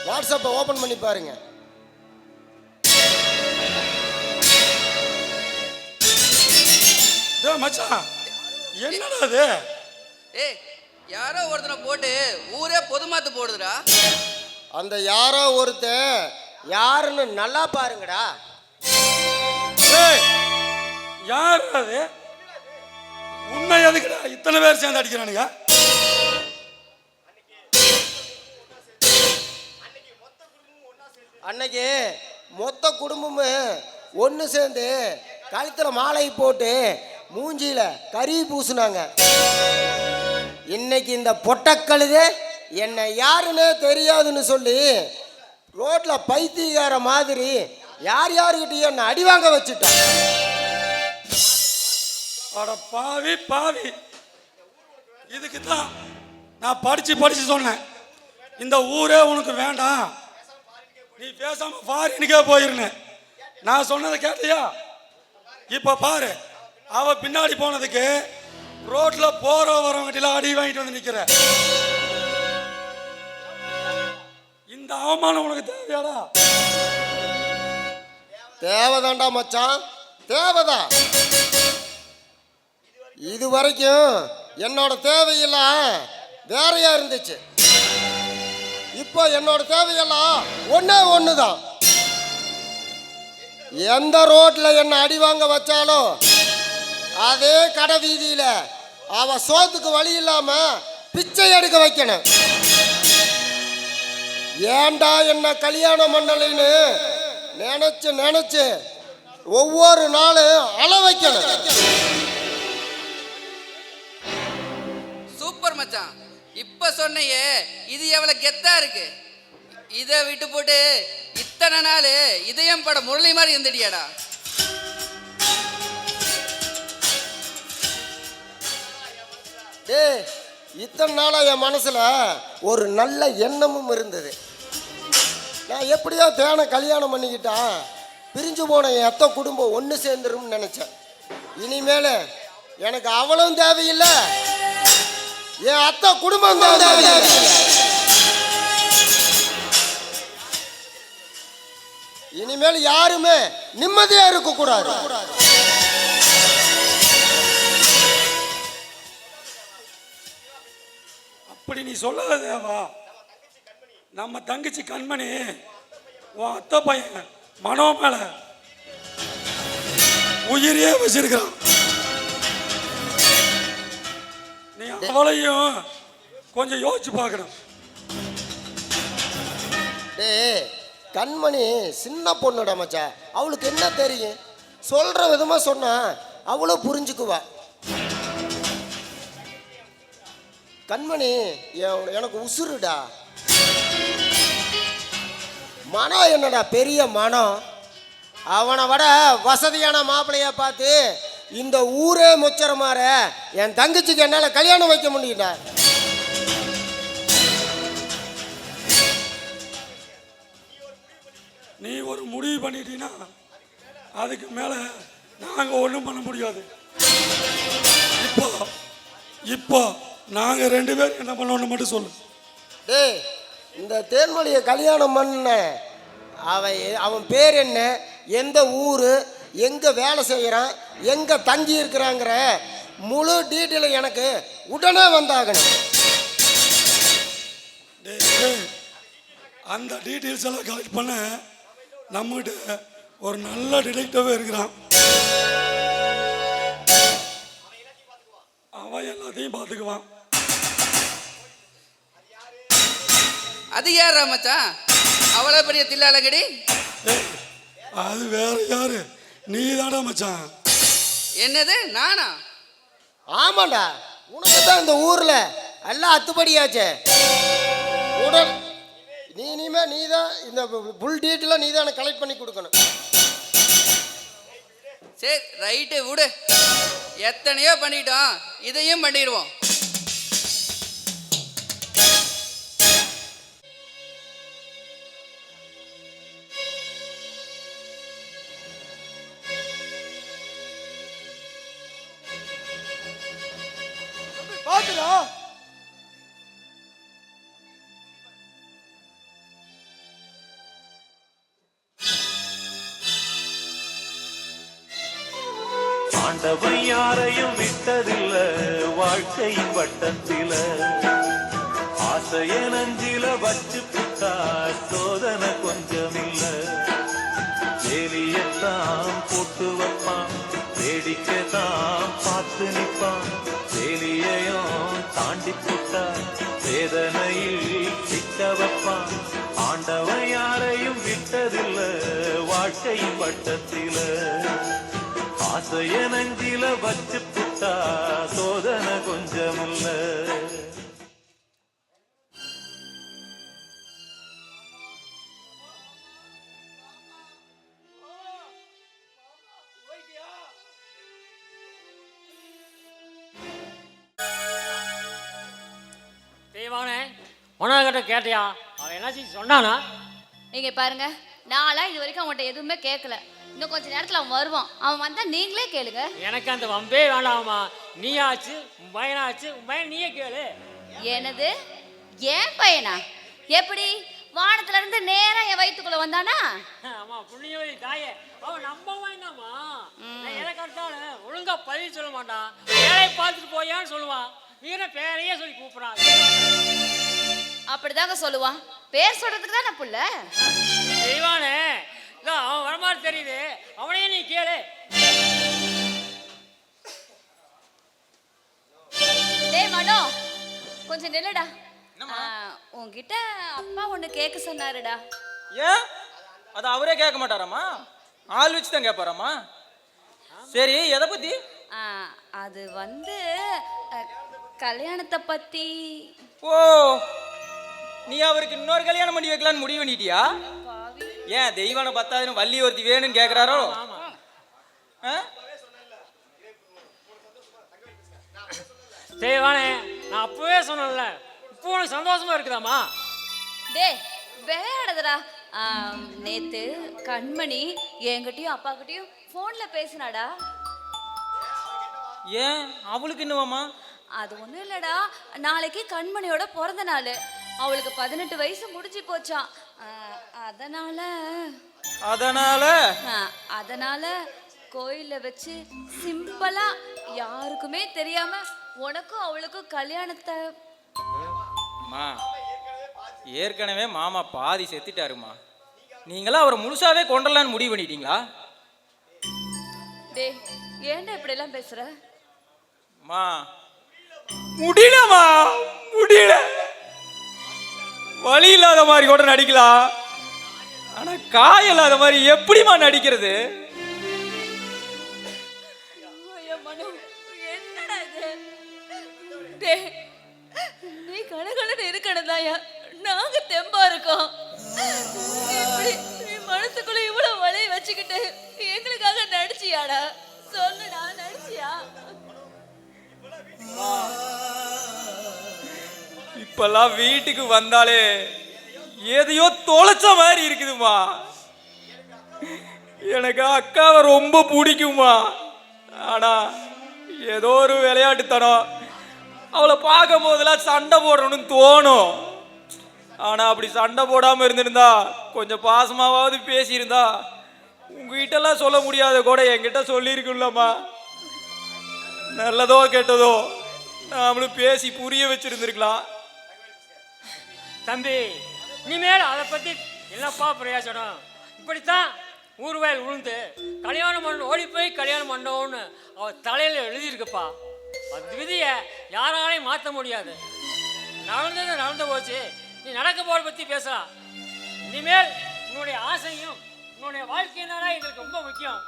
[SPEAKER 5] வாட்ஸ்அப்பை ஓப்பன் பண்ணி பாருங்க.
[SPEAKER 3] மச்சான் என்னடா அது?
[SPEAKER 10] ஏய், யாரோ ஒருத்தனை போட்டு ஊரே பொதுமாத்து போடுதுடா.
[SPEAKER 5] அந்த யாரோ ஒருத்தன் யாருன்னு நல்லா பாருங்கடா.
[SPEAKER 3] யார் அது? உண்மை எதுக்குடா இத்தனை பேர் சேர்ந்து அடிக்கிறானுங்க?
[SPEAKER 5] அன்னைக்கு மொத்த குடும்பமும் ஒன்று சேர்ந்து கழுத்தில் மாலை போட்டு மூஞ்சியில கறி பூசுனாங்க. இன்னைக்கு இந்த பொட்டக்கழுது என்னை யாருன்னே தெரியாதுன்னு சொல்லி ரோட்ல பைத்தியக்கார மாதிரி யார் யாருக்கிட்டையும் என்னை அடி வாங்க வச்சுட்டான்.
[SPEAKER 3] அட பாவி பாவி, இதுக்கு தான் நான் படிச்சு சொன்னேன், இந்த ஊரே உனக்கு வேண்டாம், நீ பேசாம ஃபாரினுக்கே போயிருந்தேன். நான் சொன்னதை கேட்டியா? இப்ப பாரு, அவ பின்னாடி போனதுக்கு ரோட்ல போற வரவங்கிட்ட அடி வாங்கிட்டு வந்து நிக்கிற. இந்த அவமானம் உனக்கு தேவையாடா?
[SPEAKER 5] தேவைதான்டா மச்சான், தேவைதான். இது வரைக்கும் என்னோட தேவையெல்லாம் வேறையா இருந்துச்சு. இப்போ என்னோட தேவையெல்லாம் ஒண்ணு தான். எந்த ரோட்ல என்ன அடி வாங்க வச்சாலும் அதே கடை வீதியில அவ சோத்துக்கு வழி இல்லாம பிச்சை எடுக்க வைக்கணும். ஏண்டா என்ன கல்யாணம் பண்ணலைன்னு நினைச்சு ஒவ்வொரு நாளும் அழ வைக்கணும்.
[SPEAKER 10] சூப்பர் மச்சான், இப்ப சொன்னையே இது எவ்வளவு கெத்தா இருக்கு. இதை விட்டு போட்டு இத்தனை நாள் இதயம் பட முரளி மாதிரி இருந்துட்டியாடா.
[SPEAKER 5] டேய், இத்தனை நாளா என் மனசுல ஒரு நல்ல எண்ணமும் இருந்தது. நான் எப்படியோ தேனை கல்யாணம் பண்ணிக்கிட்டா பிரிஞ்சு போன என் அத்தை குடும்பம் ஒன்று சேர்ந்துரும்னு நினைச்சேன். இனிமேல் எனக்கு அவளும் தேவையில்லை, என் அத்தை குடும்பம் தான் தேவையில்லை. இனிமேல் யாருமே நிம்மதியா இருக்க கூடாது.
[SPEAKER 11] அப்படி நீ சொல்லாத தேவா. நம்ம தங்கச்சி கண்மணி உன் அத்தை பையன் மனோ மேல உயிரியே வச்சிருக்கிறான். நீ அவளையும் கொஞ்சம் யோசிச்சு பார்க்கணும்.
[SPEAKER 5] டேய், கண்மணி சின்ன பொண்ணுடா மச்சா, அவளுக்கு என்ன தெரியும்? சொல்ற விதமா சொன்னா அவளும் புரிஞ்சுக்குவா. கண்மணி எனக்கு உசுருடா. மனம் என்னடா பெரிய மனம். அவனை விட வசதியான மாப்பிள்ளைய பார்த்து இந்த ஊரே முச்சர மாற என் தங்கச்சிக்கு என்னால் கல்யாணம் வைக்க முடியல.
[SPEAKER 11] நீ ஒரு முடிவு பண்ணிட்டீன்னா அதுக்கு மேல நாங்க ஒன்றும் பண்ண முடியாது. இப்போ நாங்க 2 பேரும் என்ன பண்ணோம்னு மட்டும் சொல்லு.
[SPEAKER 5] டேய், இந்த தேன்மொழியை கல்யாணம் பண்ண அவன் பேர் என்ன, எந்த ஊர், எங்கே வேலை செய்கிறான், எங்கே தங்கி இருக்கிறாங்கிற முழு டீட்டெயில் எனக்கு உடனே வந்தாகணும்.
[SPEAKER 11] அந்த டீட்டெயில்ஸ் எல்லாம் கலெக்ட் பண்ண நம்மகிட்ட ஒரு நல்ல டிடெக்டிவ் இருக்கிறான். அவன் எல்லாத்தையும் பார்த்துக்குவான்.
[SPEAKER 10] அது யாரா மச்சான்? அவ்வளோ பெரிய தில்லாலங்கடி.
[SPEAKER 11] அது வேற யாரு? நீ தாடா மச்சான்.
[SPEAKER 10] என்னது நானா?
[SPEAKER 5] ஆமாண்டா, உனக்கு தான் இந்த ஊரில் எல்லாம் அத்துப்படியாச்சே. உடல் இனிமே நீ தான் இந்த புல் டீட்டெயிலாக நீ தான் எனக்கு கலெக்ட் பண்ணி கொடுக்கணும்.
[SPEAKER 10] சரி ரைட்டு விடு, எத்தனையோ பண்ணிட்டோம், இதையும் பண்ணிடுவோம்.
[SPEAKER 11] பாத்துடா.
[SPEAKER 12] ஆண்டவன் யாரையும் விட்டதில்ல வாழ்க்கையின் வட்டத்தில, ஆசைய நஞ்சில வச்சு புட்டா சோதனை கொஞ்சமில்ல. வேலியத்தான் போட்டு வைப்பான், வேடிக்கைதான் பார்த்து நிற்பான். வேலியையும் தாண்டி புட்டா வேதனையில் சிக்க வைப்பான். ஆண்டவன் யாரையும் விட்டதில்ல வாழ்க்கையின் வட்டத்தில, ஆசைய நஞ்சில வச்சு புட்டா சோதனை கொஞ்சமில்ல.
[SPEAKER 1] தெய்வானே, உனக்கிட்ட கேட்டியா? அவன் என்னாச்சு சொன்னானா?
[SPEAKER 2] நீங்க பாருங்க, நான்லாம் இது வரைக்கும் அவன்கிட்ட எதுவுமே கேட்கல. இன்னும் கொஞ்ச நேரத்தில் அவன் வருவான். அவன் வந்தா நீங்களே கேளுங்க.
[SPEAKER 1] எனக்கு அந்த வம்பே வேண்டாமா. நீ ஆச்சு, உன் பையனாச்சு, உன் பையன் நீயே கேளு.
[SPEAKER 2] எனது ஏன் பையனா? எப்படி வானத்துல இருந்து நேரா என் வயிற்றுக்குள்ள வந்தானா?
[SPEAKER 1] ஆமா, புண்ணியவதி தாயே, அவன் நம்பவும் என்னம்மா. நான் எதை கட்டாலும் ஒழுங்கா பதில் சொல்ல மாட்டான். வேலையை பார்த்துட்டு போயான்னு சொல்லுவான். வீர பேரையே சொல்லி கூப்பிடான்.
[SPEAKER 2] அப்படிதாங்க சொல்லுவான். பேர் சொல்றதுக்கு தான் நான் புள்ள.
[SPEAKER 1] தெய்வானே, அவன் வரமாறு தெரியுது, அவனையே நீ கேளு.
[SPEAKER 2] டேய் மனோ, கொஞ்சம் நில்லுடா. உன்கிட்ட அப்பா ஒண்ணு கேட்க சொன்னாருடா.
[SPEAKER 3] ஏன் அது அவரே கேட்க மாட்டாராம்மா? ஆள் வச்சு தான் கேட்பாராம்மா? சரி, எதை பத்தி?
[SPEAKER 2] அது வந்து கல்யாணத்தை பத்தி.
[SPEAKER 3] ஓ, நீ அவருக்கு இன்னொரு கல்யாணம் பண்ணி வைக்கலான்னு முடிவு பண்ணிட்டியா? ஏன் தெய்வான 10,000 வள்ளி ஒருத்தி வேணும்னு கேட்குறாரோ?
[SPEAKER 1] தெய்வானே, நான் அப்பவே சொன்னேன்ல, இப்போ உனக்கு சந்தோஷமா இருக்குதாம்மா?
[SPEAKER 2] டேய் விளையாடுறதுடா. நேத்து கண்மணி என்கிட்டயும் அப்பா கிட்டயும் போன்ல பேசினாடா.
[SPEAKER 3] ஏன் அவளுக்கு என்னவாம்மா?
[SPEAKER 2] அது ஒண்ணும் இல்லடா, நாளைக்கு கண்மணியோட பிறந்த நாள். அவளுக்கு 18 வயசு முடிஞ்சு போச்சாம். அதனால அதனால கோயில்ல வச்சு சிம்பிளா யாருக்குமே தெரியாம உனக்கும் அவளுக்கும் கல்யாணத்தை.
[SPEAKER 3] அம்மா, ஏற்கனவே மாமா பாதி செத்துட்டாருமா. நீங்களா அவரை முழுசாவே கொண்டலான்னு முடிவு பண்ணிட்டீங்களா?
[SPEAKER 2] டேய் ஏன்டா இப்படி எல்லாம் பேசுற?
[SPEAKER 3] மா முடியலமா, முடியல. வழி இல்லாத மாதிரி கூட நடிக்கலாம், ஆனா காய் இல்லாத மாதிரி எப்படிமா நடிக்கிறது?
[SPEAKER 2] என்னடா இது? டேய் நீ கணக்கணன்னு இருக்கணும்தாயா, நாங்க தெம்பா இருக்கோம். இப்படி நீ மனசுக்குள்ள இவ்வளவு வலையை வச்சுக்கிட்டு எங்களுக்காக நடிச்சியாடா? சொல்லுடா, நடிச்சியா?
[SPEAKER 3] இப்பெல்லாம் வீட்டுக்கு வந்தாலே எதையோ தொலைச்ச மாதிரி இருக்குதுமா. எனக்கு அக்காவை ரொம்ப பிடிக்குமா, ஆனா ஏதோ ஒரு விளையாட்டுத்தனம். அவளை பார்க்கும் போதெல்லாம் சண்டை போடணும்னு தோணும். ஆனா அப்படி சண்டை போடாம இருந்திருந்தா, கொஞ்சம் பாசமாவது பேசியிருந்தா, உங்ககிட்ட எல்லாம் சொல்ல முடியாத கூட என்கிட்ட சொல்லியிருக்குல்லம்மா. நல்லதோ கெட்டதோ நாமளும் பேசி புரிய வச்சிருந்திருக்கலாம்.
[SPEAKER 1] தம்பி, இனிமேல் அதை பத்தி என்னப்பா பிரயோஜனம்? இப்படித்தான் ஊர் வயல் உளுந்து கல்யாணம் பண்ண ஓடி போய் கல்யாணம் பண்ணோன்னு அவ தலையில எழுதியிருக்குப்பா. அந்த விதியை யாராலையும் மாற்ற முடியாது. நடந்தது நடந்து போச்சு, நீ நடக்க போற பத்தி பேசலாம். இனிமேல் உன்னுடைய ஆசையும் உன்னுடைய வாழ்க்கையும் தானே எங்களுக்கு ரொம்ப முக்கியம்.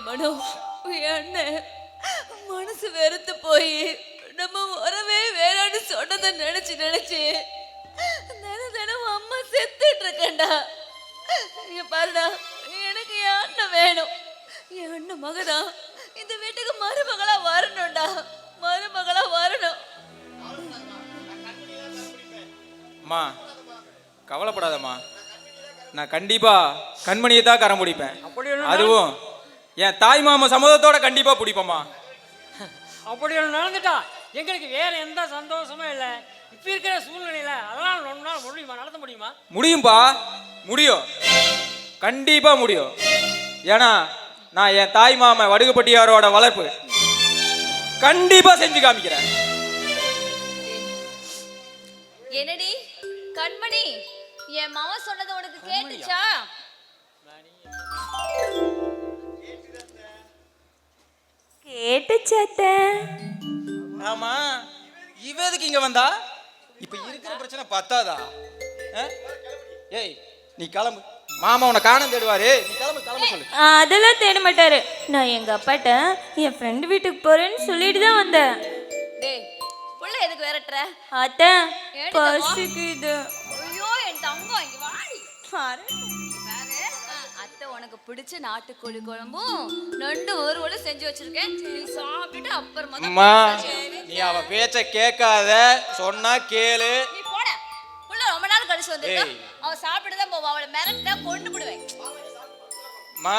[SPEAKER 2] மனோ, என்ன மனசு வெறுத்து போய் நம்ம வரவே வேறான்னு சொன்னதை நினைச்சு நினைச்சு தினம் அம்மா செத்துட்டு இருக்கேன்டா. இங்க பாருடா, எனக்கு என் அண்ணன் வேணும். என் அண்ணன் மகனா இந்த வீட்டுக்கு மருமகளா வரணும்டா, மருமகளா வரணும்.
[SPEAKER 3] அம்மா கவலைப்படாதம்மா, நான் கண்டிப்பா கண்மணியை தான் கரம் பிடிப்பேன். அதுவும் என் தாய் மாமா சம்மதத்தோட கண்டிப்பா பிடிப்போம்மா.
[SPEAKER 1] அப்படி ஒன்று நடந்துட்டா எங்களுக்கு வேற எந்த சந்தோஷமும் இல்லை. இப்ப இருக்கிற சூழ்நிலையில அதெல்லாம் ஒன்னால முடியுமா, நடத்த முடியுமா?
[SPEAKER 3] முடியும்பா, முடியும், கண்டிப்பா முடியும். ஏன்னா நான் என் தாய் மாமா வடுகுப்பட்டியாரோட வளர்ப்பு கண்டிப்பா செஞ்சு காமிக்கிறேன்.
[SPEAKER 2] என்னடி கண்மணி, என் மாமா சொன்னது உனக்கு கேட்டுச்சா?
[SPEAKER 4] கேட்டுச்சத்த.
[SPEAKER 3] ஆமா, இவ எதுக்கு இங்க வந்தா? இப்ப இருக்கிற பிரச்சனை பத்தாதா? ஏய் நீ கிளம்பு, மாமா உன்னை காணம் தேடுவாரு. நீ கிளம்பு, கிளம்ப சொல்லு.
[SPEAKER 4] அதெல்லாம் தேட மாட்டாரு. நான் எங்க அப்பாட்ட என் ஃப்ரெண்ட் வீட்டுக்கு போறேன்னு சொல்லிட்டு தான் வந்தேன்.
[SPEAKER 2] டேய் புள்ள எதுக்கு விரட்டுற?
[SPEAKER 4] அத்தை பசிக்குது.
[SPEAKER 2] ஐயோ என் தங்கம், இங்க வாடி. அத்தை உனக்கு பிடிச்ச நாட்டுக்கோழி குழம்பும் நண்டு ஒருவளும் செஞ்சு வச்சிருக்கேன். நீ சாப்பிட்டுட்டு அப்புறமா
[SPEAKER 3] அம்மா நீ அவ பேச்ச கேட்காத, சொன்னா கேளு.
[SPEAKER 2] நீ போட. புள்ள ரொம்ப நாள் கழிச்சு வந்திருக்கா, அவ சாப்பிட்டு தான் போவா. அவளை மிரட்டா கொண்டு விடுவேன்.
[SPEAKER 3] மா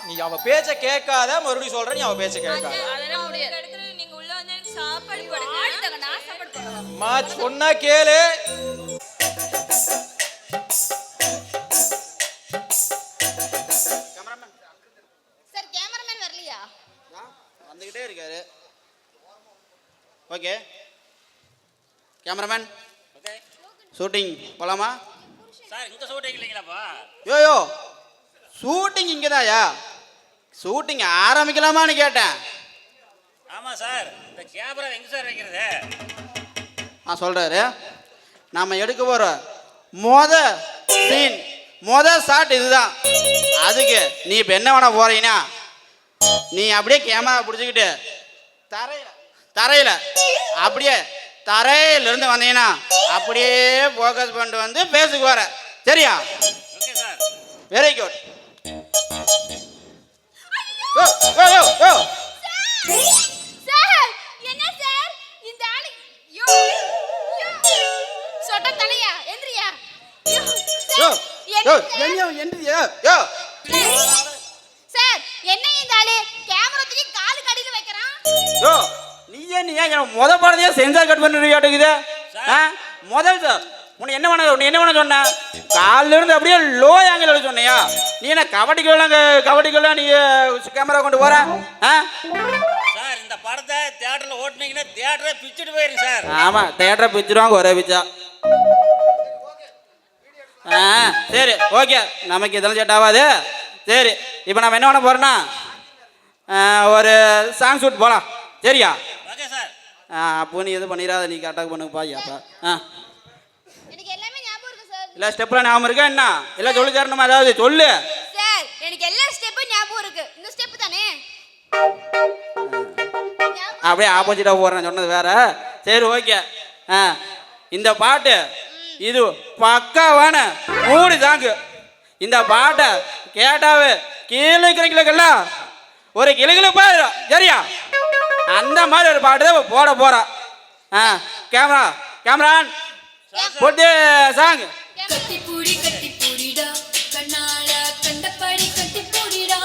[SPEAKER 3] நீ அவ பேச்ச கேட்காத, மறுபடியும் சொல்ற, நீ அவ பேச்ச கேட்காத.
[SPEAKER 2] அதெல்லாம் முடியாது. நீங்க உள்ள வந்து எனக்கு சாப்பாடு போடுங்க. ஆடுங்க, நான் சாப்பாடு போடுறேன்.
[SPEAKER 3] மா சொன்னா கேளு.
[SPEAKER 2] சார் கேமராமேன் வரலையா?
[SPEAKER 9] வந்துகிட்டே இருக்காரு. ஓகே கேமராமேன், ஷூட்டிங் போலாமா?
[SPEAKER 1] சார் இந்த ஷூட்டிங் இல்லைங்களாப்பா?
[SPEAKER 9] யோ ஷூட்டிங் இங்கதாயா? ஷூட்டிங் ஆரம்பிக்கலாமான்னு கேட்டேன்.
[SPEAKER 1] ஆமா சார், இந்த கேமரா எங்க சார் வைக்கிறது?
[SPEAKER 9] சொல்றாரு, நாம எடுக்க போற சீன் ஷாட் இதுதான். அதுக்கு நீ இப்போ என்ன பண்ண போறீங்கன்னா, நீ அப்படியே கேமரா பிடிச்சிக்கிட்டு தரையில அப்படியே தரையிலிருந்து வந்தீங்கன்னா அப்படியே ஃபோக்கஸ் பண்ணிட்டு வந்து பேசுக்கு வர. சரியா?
[SPEAKER 1] Okay sir.
[SPEAKER 9] Very good.
[SPEAKER 2] Sir என்ன சார் இந்த ஆளு யோ சொட்ட தலையா எந்திரியா யோ சார் சார் என்ன இந்த ஆளு கேமரா தூக்கி காலு கடியில வைக்கறான்
[SPEAKER 9] யோ நீ ஏன் முத பாடத்தையே சென்சார் கட் பண்ணிடுவியாட்டுக்குது முதல் உன்னை என்ன பண்ண சொன்ன காலில இருந்து அப்படியே லோ ஆங்கிள் சொன்னியா நீ என்ன கபடிக்கெல்லாம் நீ கேமரா கொண்டு போற
[SPEAKER 1] சார் இந்த படத்தை தியேட்டர்ல ஓட்டுனீங்கன்னா தியேட்டரே பிச்சுட்டு போயிரும் சார்.
[SPEAKER 9] ஆமா தியேட்டரை பிச்சிருவாங்க ஒரே பிச்சா. சரி ஓகே நமக்கு இதெல்லாம் செட் ஆகாது. சரி இப்போ நம்ம என்ன பண்ண போறோம்னா ஒரு சாங் ஷூட் போகலாம் சரியா?
[SPEAKER 1] Okay sir.
[SPEAKER 9] அப்போ நீ எதுவும் பண்ணிடாத நீ கரெக்டாக பண்ணுப்பா ஐயாப்பா.
[SPEAKER 2] எனக்கு எல்லாமே ஞாபகம் இருக்கு சார்.
[SPEAKER 9] இல்லை ஸ்டெப்லாம் ஞாபகம் இருக்கா என்ன? இல்லை சொல்லி தரணுமா ஏதாவது சொல்லு.
[SPEAKER 2] சார் எனக்கு எல்லா ஸ்டெப்பும் ஞாபகம் இருக்கு. இந்த ஸ்டெப் தானே?
[SPEAKER 9] அப்படியே ஆப்போசிட்டாக போடுறேன் சொன்னது வேற. சரி ஓகே. இந்த பாட்டு இது பக்காவான மூணு சாங்கு. இந்த பாட்டை கேட்டாவே கீழே கிளைக்கெல்லாம் ஒரு கிளைக்கிழப்பா சரியா? அந்த மாதிரி ஒரு பாட்டு தான் போட போறா. கேமரான் போட்டு சாங்.
[SPEAKER 2] கட்டி பூடிடா கண்ணால கண்டபடி கட்டி பூடிடா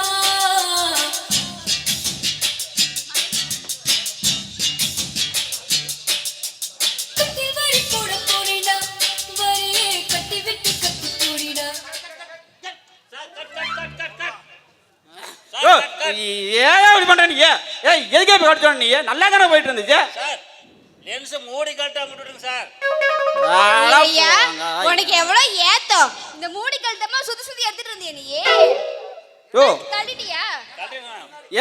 [SPEAKER 2] கட்டி வரி போட போறேடா வரியே கட்டி விட்டு கட்டி பூடிடா.
[SPEAKER 9] ஏன் இப்படி பண்ற நீ? எதுக்கே போய் கட்ட சொன்ன? நீ நல்லா தானே போயிட்டு இருந்துச்சு.
[SPEAKER 1] சார் லென்ஸ் மூடி கழட்ட விட்டுடுங்க சார்.
[SPEAKER 2] ஐயா உனக்கு எவ்வளவு ஏத்தம் இந்த மூடி கழட்டமா சுத்தி எடுத்துட்டு இருந்தியே நீ.
[SPEAKER 9] ஓ
[SPEAKER 2] தள்ளிட்டியா?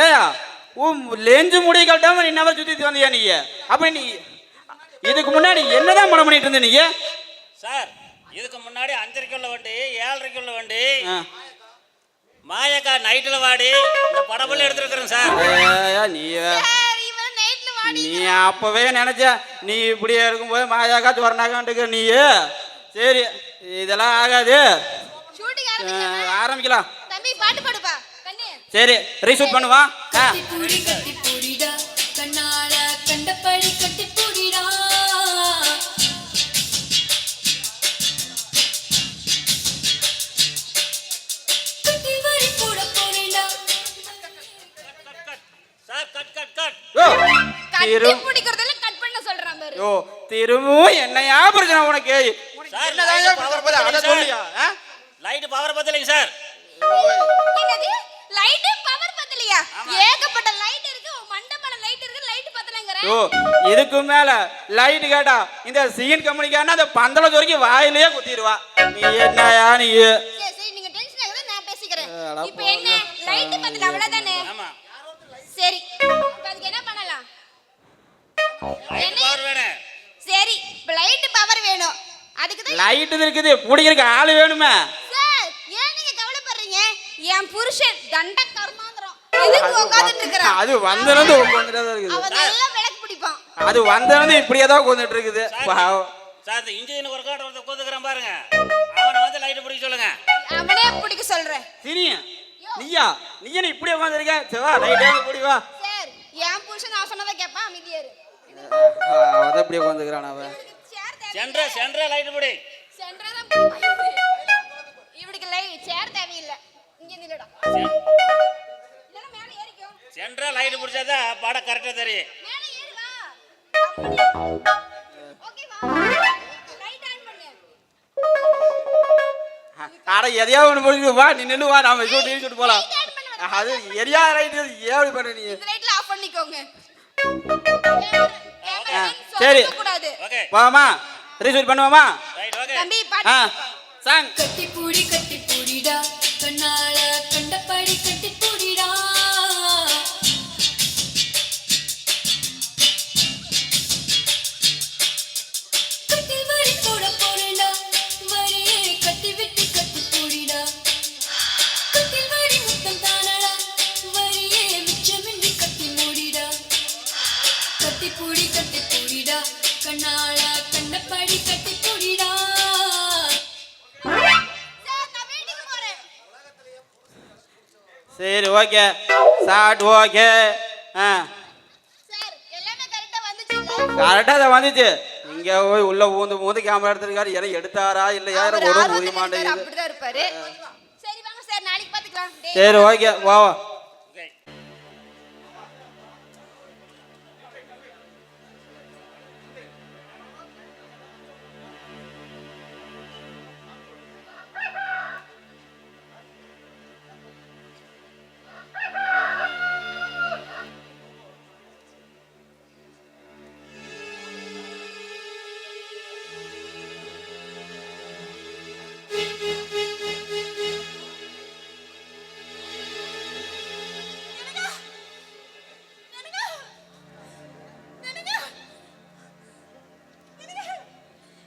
[SPEAKER 9] ஏயா லெஞ்சு முடி கழட்டாம நீ நவர் சுத்தி வந்தியா நீ? அப்ப நீ இதுக்கு முன்னாடி என்னதான் மனம் பண்ணிட்டு இருந்த நீ?
[SPEAKER 1] சார் இதுக்கு முன்னாடி 5:30 உள்ள வண்டி 7:30 உள்ள வண்டி மாயக்கா நைட்ல வாடி இந்த படபல்ல எடுத்துருக்கேன் சார்.
[SPEAKER 9] நீ நீ அப்பவே நினைச்ச நீ இப்படியே இருக்கும்போது மாயாக்கா சொரணாக்கான்ட்டு நீ. சரி இதெல்லாம் ஆகாது, ஆரம்பிக்கலாம்.
[SPEAKER 2] தம்பி பாட்டு பாடுப்பா கண்ணே.
[SPEAKER 9] சரி ரீஷூட் பண்ணுவா.
[SPEAKER 2] கட்டி பூடிடா கண்ணால கண்டபடி கட்டி பூடிடா கட்டி வரி போட போறேடா.
[SPEAKER 1] Sir cut cut cut.
[SPEAKER 2] கட்டி பூடிக்கிறதல கட் பண்ண சொல்றான் பாரு.
[SPEAKER 9] யோ திரும்பவும் என்னையா பிரச்சனை உனக்கு?
[SPEAKER 1] சார்
[SPEAKER 9] என்னதான் பவர் பத்தி அத சொல்லியா?
[SPEAKER 1] லைட் பவர் பத்தலைங்க சார்.
[SPEAKER 2] என்னது லைட் பவர் பத்தலையா? ஏகப்பட்ட லைட் இருக்கு, மண்டபல லைட் இருக்கு, லைட் பத்தலங்கற.
[SPEAKER 9] யோ இதுக்கு மேல லைட் கேட்டா இந்த சீன் கம்பெனிக்காரனா அந்த பந்தல வரைக்கும் வாயிலேயே குத்திடுவா. நீ என்னயா நீ?
[SPEAKER 2] சரி சரி நீங்க டென்ஷன் ஆகாத நான் பேசிக்கிறேன். இப்போ என்ன லைட் பத்தல அவ்வளவுதானே?
[SPEAKER 1] ஆமா
[SPEAKER 2] சரி இப்போ அதுக்கு என்ன பண்ணலாம்?
[SPEAKER 1] லைட் பவர் வேணும்.
[SPEAKER 2] சரி இப்போ லைட் பவர் வேணும். அதுக்கு தான்
[SPEAKER 9] லைட் இருக்குது, புடிக்கிறதுக்கு ஆளு வேணுமே.
[SPEAKER 2] சார் ஏன் நீங்க கவலைப்படுறீங்க? என் புருஷன் தண்ட கர்மாந்திரம் இதுக்கு உட்கார்ந்துட்டு இருக்கறான்.
[SPEAKER 9] அது வந்தனது உட்கார்ந்துட்டே தான் இருக்குது.
[SPEAKER 2] அவன் நல்லா விளக்கு பிடிப்பான்.
[SPEAKER 9] அது வந்தனது இப்படியே தான் உட்கார்ந்துட்டு இருக்குது. பாவம்.
[SPEAKER 1] சார் இந்த இன்ஜின் ஒர்க் அவுட் வந்து உட்கார்ந்துக்கறான் பாருங்க. அவனை வந்து லைட் பிடிக்க சொல்லுங்க.
[SPEAKER 2] அவனே பிடிக்க சொல்றேன்.
[SPEAKER 9] சினியா நீ என்ன இப்படி உட்கார்ந்திருக்க? செவா லைட்டே பிடி வா.
[SPEAKER 2] சார் என் புருஷன் நான் சொன்னதை கேட்பான் அமைதியா இரு.
[SPEAKER 9] அவன் இப்படி உட்கார்ந்துக்கறான் அவன்.
[SPEAKER 1] சென்ட்ரா லைட் பிடி.
[SPEAKER 2] சென்ட்ரா தான் பிடிக்கும். இவனுக்கு லைட் சேர் தேவையில்லை. இங்க நில்லுடா. இல்லனா மேல ஏறிக்கோ.
[SPEAKER 1] சென்ட்ரா லைட் பிடிச்சாதான் படம் கரெக்ட்டா தெரியும்.
[SPEAKER 2] மேல ஏறு வா. ஓகே வா. லைட் ஆன் பண்ணு.
[SPEAKER 9] அட எதையா ஒன்று போட்டு வா, நீ நில்லு வா, நாம ஷூட் போலாம். அது எரியா ரைட் ஏன் பண்ண நீ?
[SPEAKER 2] இந்த லைட்ல ஆஃப் பண்ணிக்கோங்க.
[SPEAKER 9] சரி
[SPEAKER 1] ஓகே
[SPEAKER 9] வாமா ரீஷூட் பண்ணுவாமா?
[SPEAKER 1] Right okay.
[SPEAKER 2] தம்பி பாட்டு
[SPEAKER 9] சாங்.
[SPEAKER 2] கட்டி பூடிடா கண்ணால கண்டபடி கட்டி பூடிடா கட்டி வரி போட போறேடா வரியே கட்டி விட்டு கட்டி பூடிடா கட்டி வரி முத்தம் தானடா வரியே மிச்சமின்றி கட்டி மூடிடா கட்டி பூடிடா கண்ணால கண்டபடி கட்டி பூடிடா.
[SPEAKER 9] சரி ஓகே ஷார்ட் ஓகே. கரெக்டாக அதை வந்துச்சு இங்கே போய் உள்ள ஊந்து கேமரா எடுத்துருக்காரு எனக்கு எடுத்தாரா இல்லையா
[SPEAKER 2] அவர்
[SPEAKER 9] எனக்கு ஒன்றும்
[SPEAKER 2] ஆர்வத்துல
[SPEAKER 9] புரிய
[SPEAKER 2] இருக்காரு,
[SPEAKER 9] மாட்டேங்குது
[SPEAKER 2] அப்படிதான் இருப்பாரு. சரி வாங்க சார், நாளைக்கு பாத்துக்கலாம். டேய்,
[SPEAKER 9] சரி ஓகே வா வா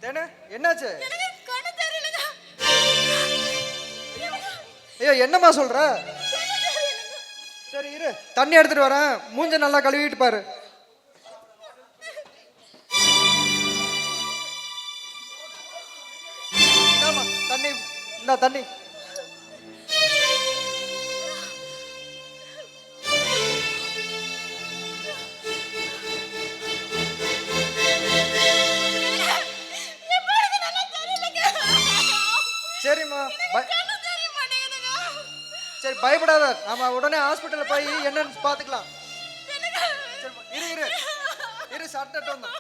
[SPEAKER 7] தேனே என்னாச்சு
[SPEAKER 2] எனக்கு கண்ணு தெரியலங்க.
[SPEAKER 7] ஐயோ என்னம்மா சொல்ற சரி இரு தண்ணி எடுத்துட்டு வரேன் மூஞ்ச நல்லா கழுவிட்டு பாரு இந்தாம்மா, தண்ணி இந்த தண்ணி
[SPEAKER 2] எப்பொழுது நல்லா தெரியலங்க.
[SPEAKER 7] சரிம்மா
[SPEAKER 2] கண்ணு தெரிய மாட்டேங்குதுங்க.
[SPEAKER 7] சரி பயப்படாத நாம உடனே ஹாஸ்பிட்டல்ல போய் என்னன்னு பாத்துக்கலாம் சரிம்மா, இரு இரு இரு சட்டட்டு வந்தோம்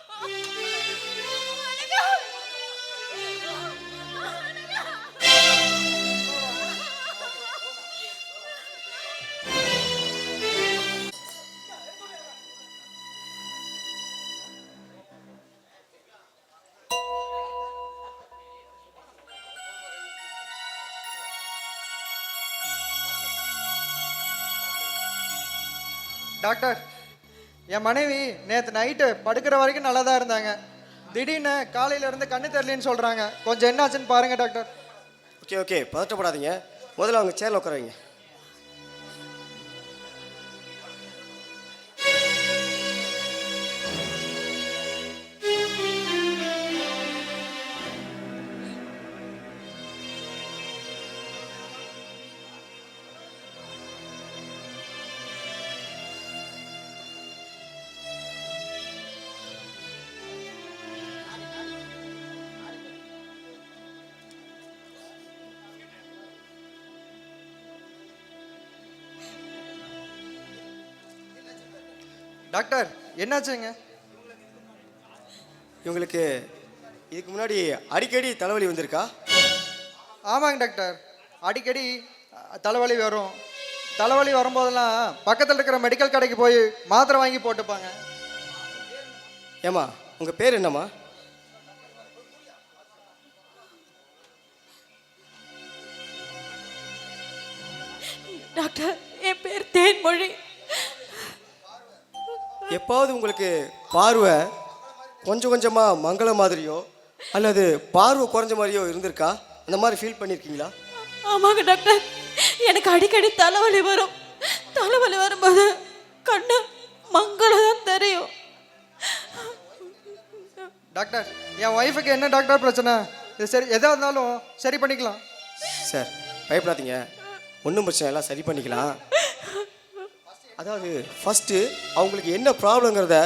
[SPEAKER 7] டாக்டர் என் மனைவி நேற்று நைட்டு படுக்கிற வரைக்கும் நல்லா தான் இருந்தாங்க திடீர்னு காலையில இருந்து கண்ணு தெரியலன்னு சொல்றாங்க கொஞ்சம் என்னாச்சுன்னு பாருங்க டாக்டர்
[SPEAKER 5] ஓகே ஓகே பதட்டப்படாதீங்க. முதல்ல அவங்க சேர்ல உட்கார வைங்க.
[SPEAKER 7] டாக்டர் என்னாச்சுங்க
[SPEAKER 5] இவங்களுக்கு இதுக்கு முன்னாடி அடிக்கடி தலைவலி வந்திருக்கா?
[SPEAKER 7] ஆமாங்க டாக்டர் அடிக்கடி தலைவலி வரும் தலைவலி வரும்போதெல்லாம் பக்கத்தில் இருக்கிற மெடிக்கல் கடைக்கு போய் மாத்திரை வாங்கி போட்டுப்பாங்க
[SPEAKER 5] ஏம்மா உங்கள் பேர் என்னம்மா?
[SPEAKER 4] டாக்டர் என் பேர் தேன்மொழி.
[SPEAKER 5] எப்பாவது உங்களுக்கு பார்வை கொஞ்சம் கொஞ்சமாக மங்கள மாதிரியோ அல்லது பார்வை குறைஞ்ச மாதிரியோ இருந்திருக்கா? அந்த மாதிரி ஃபீல் பண்ணியிருக்கீங்களா?
[SPEAKER 4] ஆமாங்க டாக்டர், எனக்கு அடிக்கடி தலைவலி வரும். தலைவலி வரும்போது கண்ணு மங்களம் தான் தெரியும்.
[SPEAKER 7] டாக்டர் என் ஒய்ஃபுக்கு என்ன டாக்டர் பிரச்சனை இது சரி எதாக இருந்தாலும் சரி பண்ணிக்கலாம்
[SPEAKER 5] சார் பயப்படாதீங்க, ஒன்றும் பிரச்சனை எல்லாம் சரி பண்ணிக்கலாம். அதாவது ஃபஸ்ட்டு அவங்களுக்கு என்ன ப்ராப்ளங்கிறத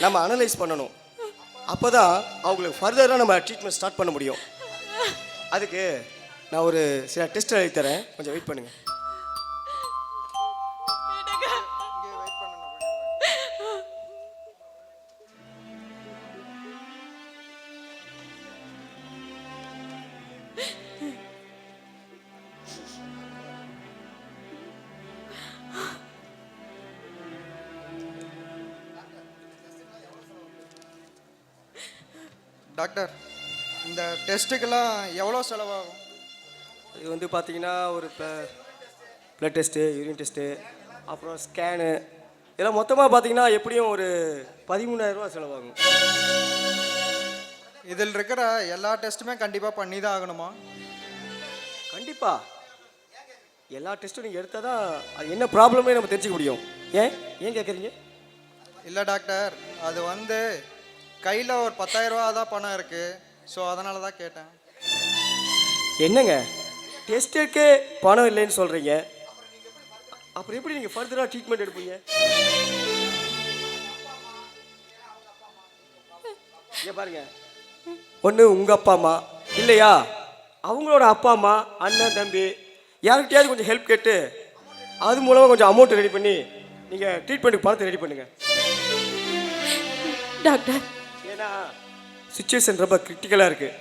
[SPEAKER 5] நம்ம அனலைஸ் பண்ணணும். அப்போ தான் அவங்களுக்கு ஃபர்தராக நம்ம ட்ரீட்மெண்ட் ஸ்டார்ட் பண்ண முடியும். அதுக்கு நான் ஒரு சில டெஸ்ட் எழுதி தரேன், கொஞ்சம் வெயிட் பண்ணுங்கள்.
[SPEAKER 7] டாக்டர் இந்த டெஸ்ட்டுக்கெல்லாம் எவ்வளோ செலவாகும்?
[SPEAKER 5] இது வந்து பார்த்தீங்கன்னா ஒரு ப்ளட் டெஸ்ட்டு, யூரின் டெஸ்ட்டு, அப்புறம் ஸ்கேனு, இதெல்லாம் மொத்தமாக பார்த்தீங்கன்னா எப்படியும் ஒரு 13,000 ரூபா செலவாகும்.
[SPEAKER 7] இதில் இருக்கிற எல்லா டெஸ்ட்டுமே கண்டிப்பாக பண்ணி தான் ஆகணுமா?
[SPEAKER 5] கண்டிப்பாக எல்லா டெஸ்ட்டும் நீங்கள் எடுத்தால் தான் அது என்ன ப்ராப்ளமே நம்ம தெரிஞ்சுக்க முடியும். ஏன் கேட்குறீங்க?
[SPEAKER 7] இல்லை டாக்டர் அது வந்து கையில் ஒரு 10,000 ரூபா தான் பணம் இருக்குது, ஸோ அதனால தான் கேட்டேன்.
[SPEAKER 5] என்னங்க டெஸ்ட்டுக்கே பணம் இல்லைன்னு சொல்கிறீங்க, அப்புறம் எப்படி நீங்கள் ஃபர்தராக ட்ரீட்மெண்ட் எடுப்பீங்க?
[SPEAKER 8] இங்கே பாருங்க, ஒன்று உங்கள் அப்பா அம்மா இல்லையா அவங்களோட அப்பா அம்மா அண்ணன் தம்பி யார்கிட்டயாவது கொஞ்சம் ஹெல்ப் கேட்டு அது மூலமாக கொஞ்சம் அமௌண்ட் ரெடி பண்ணி நீங்கள் ட்ரீட்மெண்ட்டுக்கு பணத்தை ரெடி பண்ணுங்கள்.
[SPEAKER 4] டாக்டர்,
[SPEAKER 8] ஏன்னா சுச்சுவேஷன் ரொம்ப கிரிட்டிக்கலாக இருக்குது.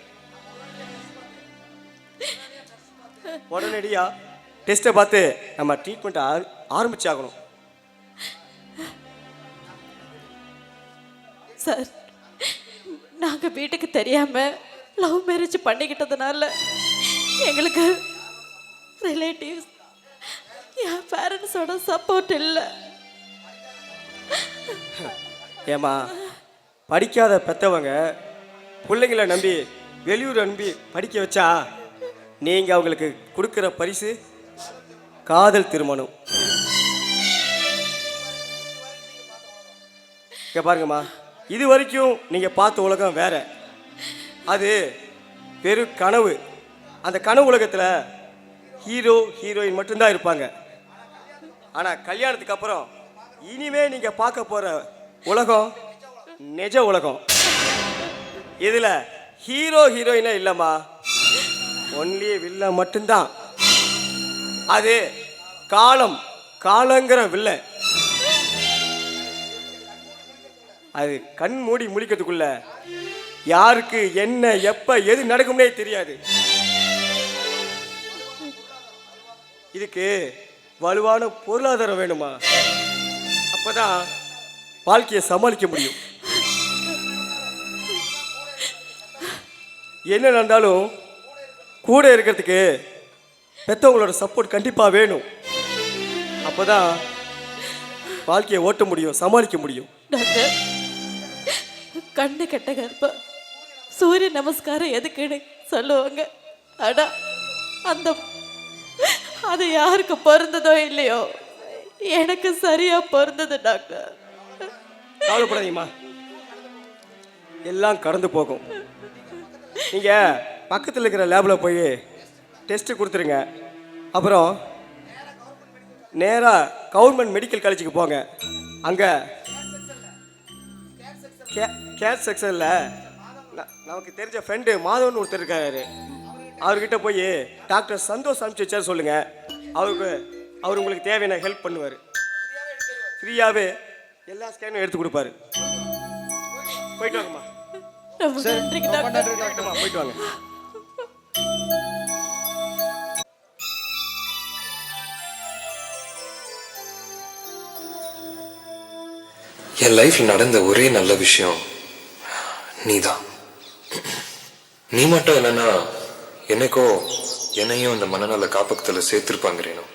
[SPEAKER 8] உடனடியாக டெஸ்ட்டை பார்த்து நம்ம ட்ரீட்மெண்ட்டை ஆரம்பிச்சாகணும்.
[SPEAKER 4] சார், நாங்க வீட்டுக்கு தெரியாம லவ் மேரேஜ் பண்ணிக்கிட்டதுனால எங்களுக்கு ரிலேட்டிவ்ஸ் என் பேரண்ட்ஸோட சப்போர்ட் இல்லை.
[SPEAKER 8] ஏமா படிக்காத பெற்றவங்க பிள்ளைங்களை நம்பி வெளியூர் நம்பி படிக்க வச்சா நீங்கள் அவங்களுக்கு கொடுக்குற பரிசு காதல் திருமணம். இங்கே பாருங்கம்மா, இது வரைக்கும் நீங்கள் பார்த்த உலகம் வேற, அது வெறும் கனவு. அந்த கனவு உலகத்தில் ஹீரோ ஹீரோயின் மட்டும்தான் இருப்பாங்க. ஆனால் கல்யாணத்துக்கு அப்புறம் இனிமே நீங்கள் பார்க்க போகிற உலகம் நிஜ உலகம். இதில் ஹீரோ ஹீரோயினே இல்லைம்மா, ஒன்லி வில்ல மட்டும்தான். அது காலங்கிற வில்ல. அது கண் மூடி முழிக்கிறதுக்குள்ள யாருக்கு என்ன எப்ப எது நடக்கும்னே தெரியாது. இதுக்கு வலுவான பொருளாதாரம் வேணுமா, அப்பதான் வாழ்க்கையை சமாளிக்க முடியும். என்ன நடந்தாலும் கூட இருக்கிறதுக்கு பெற்றவங்களோட சப்போர்ட் கண்டிப்பாக வேணும். அப்போதான் வாழ்க்கையை ஓட்ட முடியும், சமாளிக்க முடியும்.
[SPEAKER 4] டாக்டர், கண்ணு கெட்ட கர்ப்பம் சூரிய நமஸ்காரம் எதுக்குன்னு சொல்லுவாங்க. ஆனா அது யாருக்கு பொருந்ததோ இல்லையோ, எனக்கு சரியா பொருந்தது டாக்டர்.
[SPEAKER 8] கவலைப்படாதீங்கம்மா, எல்லாம் கடந்து போகும். நீங்க பக்கத்தில் இருக்கிற லேபில் போய் டெஸ்ட்டு கொடுத்துருங்க. அப்புறம் நேராக கவர்மெண்ட் மெடிக்கல் காலேஜுக்கு போங்க. அங்கே கேர் செக்ஷனில் நமக்கு தெரிஞ்ச ஃப்ரெண்டு மாதவன் ஒருத்தர் இருக்காரு. அவர்கிட்ட போய் டாக்டர் சந்தோஷ் அனுப்பிச்சு வச்சார் சொல்லுங்கள். அவர் உங்களுக்கு தேவையான ஹெல்ப் பண்ணுவார். ஃப்ரீயாகவே எல்லா ஸ்கேனும் எடுத்து கொடுப்பாரு. போயிட்டு வாங்கம்மா. போயிட்டு வாங்க.
[SPEAKER 13] என் லைஃப்ல நடந்த ஒரே நல்ல விஷயம் நீதான். நீ மட்டும் இல்லைன்னா என்னைக்கோ என்னையும் இந்த மனநல காப்பகத்தில் சேர்த்திருப்பாங்கிறேனும்.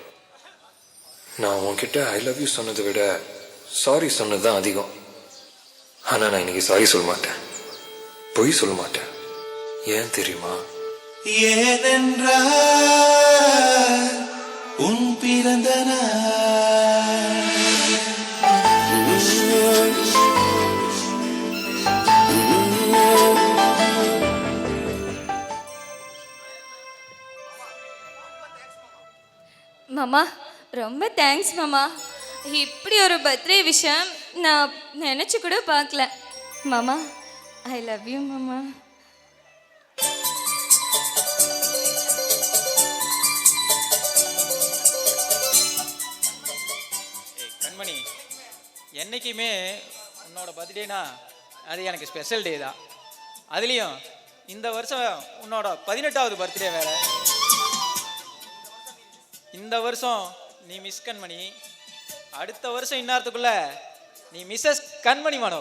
[SPEAKER 13] நான் உன்கிட்ட ஐ லவ் யூ சொன்னதை விட சாரி சொன்னது தான் அதிகம். ஆனால் நான் இன்னைக்கு சாரி சொல்ல மாட்டேன், பொய் சொல்ல மாட்டேன். ஏன் தெரியுமா?
[SPEAKER 12] ஏனென்றா உன் பிறந்த
[SPEAKER 2] மாமா, ரொம்ப தேங்க்ஸ் மாமா. இப்படி ஒரு பர்த்டே விஷயம் நான் நினச்சி கூட பார்க்கல. மாமா, ஐ லவ் யூ மாமா.
[SPEAKER 3] கண்மணி, என்றைக்குமே உன்னோட பர்த்டேனா அது எனக்கு ஸ்பெஷல் டே தான். அதுலேயும் இந்த வருஷம் உன்னோட 18வது பர்த்டே வேற. இந்த வருஷம் நீ மிஸ் கண்மணி, அடுத்த வருஷம் இந்நேரத்துக்குள்ள நீ மிஸ்ஸஸ் கண்மணி மனோ.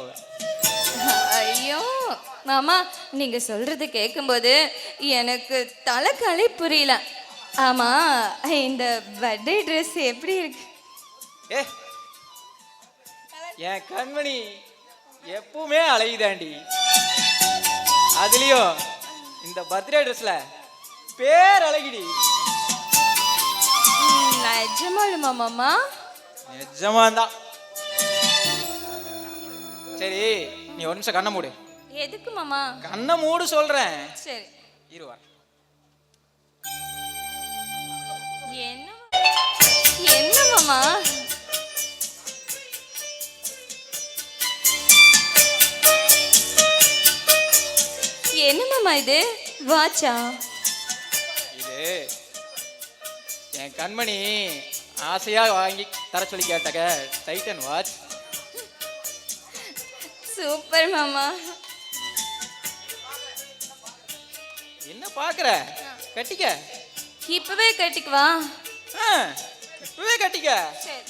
[SPEAKER 2] ஐயோ மாமா, நீங்க சொல்றது கேட்கும்போது எனக்கு தலைக்காலே புரியல. ஆமா, இந்த பர்த்டே ட்ரெஸ் எப்படி இருக்கு?
[SPEAKER 3] என் கண்மணி எப்பவுமே அழகுதாண்டி. அதுலயும் இந்த பர்த்டே ட்ரெஸ்ல பேர் அழகிடி.
[SPEAKER 2] நிஜமாலுமா மாமா?
[SPEAKER 3] நிஜமாதான். சரி, நீ ஒரு நிமிஷம் கண்ணை மூடு.
[SPEAKER 2] எதுக்கு மாமா?
[SPEAKER 3] கண்ணை மூடு சொல்றேன்.
[SPEAKER 2] சரி
[SPEAKER 3] இருவா.
[SPEAKER 2] என்ன மாமா? என்னம்மா இது? வாட்சா?
[SPEAKER 3] இது என் கண்மணி ஆசையாக வாங்கி தர சொல்லி கேட்டாங்க டைட்டன் வாட்ச்.
[SPEAKER 2] சூப்பர் மாமா.
[SPEAKER 3] என்ன பார்க்குற? கட்டிக்க.
[SPEAKER 2] இப்பவே கட்டிக்குவா?
[SPEAKER 3] இப்பவே கட்டிக்க.
[SPEAKER 2] சரி.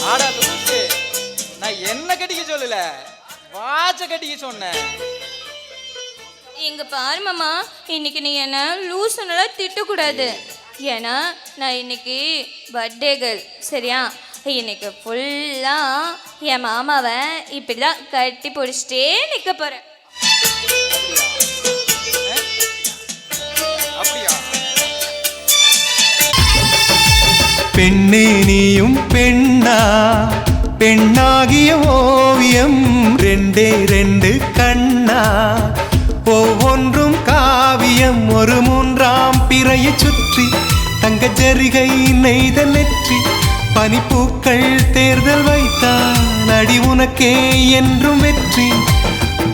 [SPEAKER 3] ஆடா லூசு, நான் என்ன கட்டிக்க சொல்லல, வாட்ச கட்டிக்க சொன்னேன்.
[SPEAKER 2] இங்க பாரு மாமா, இன்னைக்கு நீ என்ன லூசுனால திட்டக்கூடாது. ஏன்னா நான் இன்னைக்கு பர்த்டே கேர்ள், சரியா? இன்னைக்கு ஃபுல்லா என் மாமாவை இப்படிதான் கட்டி பிடிச்சிட்டே நிக்க போறேன்.
[SPEAKER 3] அப்படியா?
[SPEAKER 12] பெண்ணே நீயும் பெண்ணா, பெண்ணாகிய ஓவியம் ரெண்டே ரெண்டு கண்ணா, ஒவ்வொன்றும் காவியம் ஒரு மூன்றாம் பிறையை சுற்றி தங்க ஜரிகை நெய்த நெற்றி பனிப்பூக்கள் தேர்தல் வைத்தான் அடி உனக்கே என்றும் வெற்றி.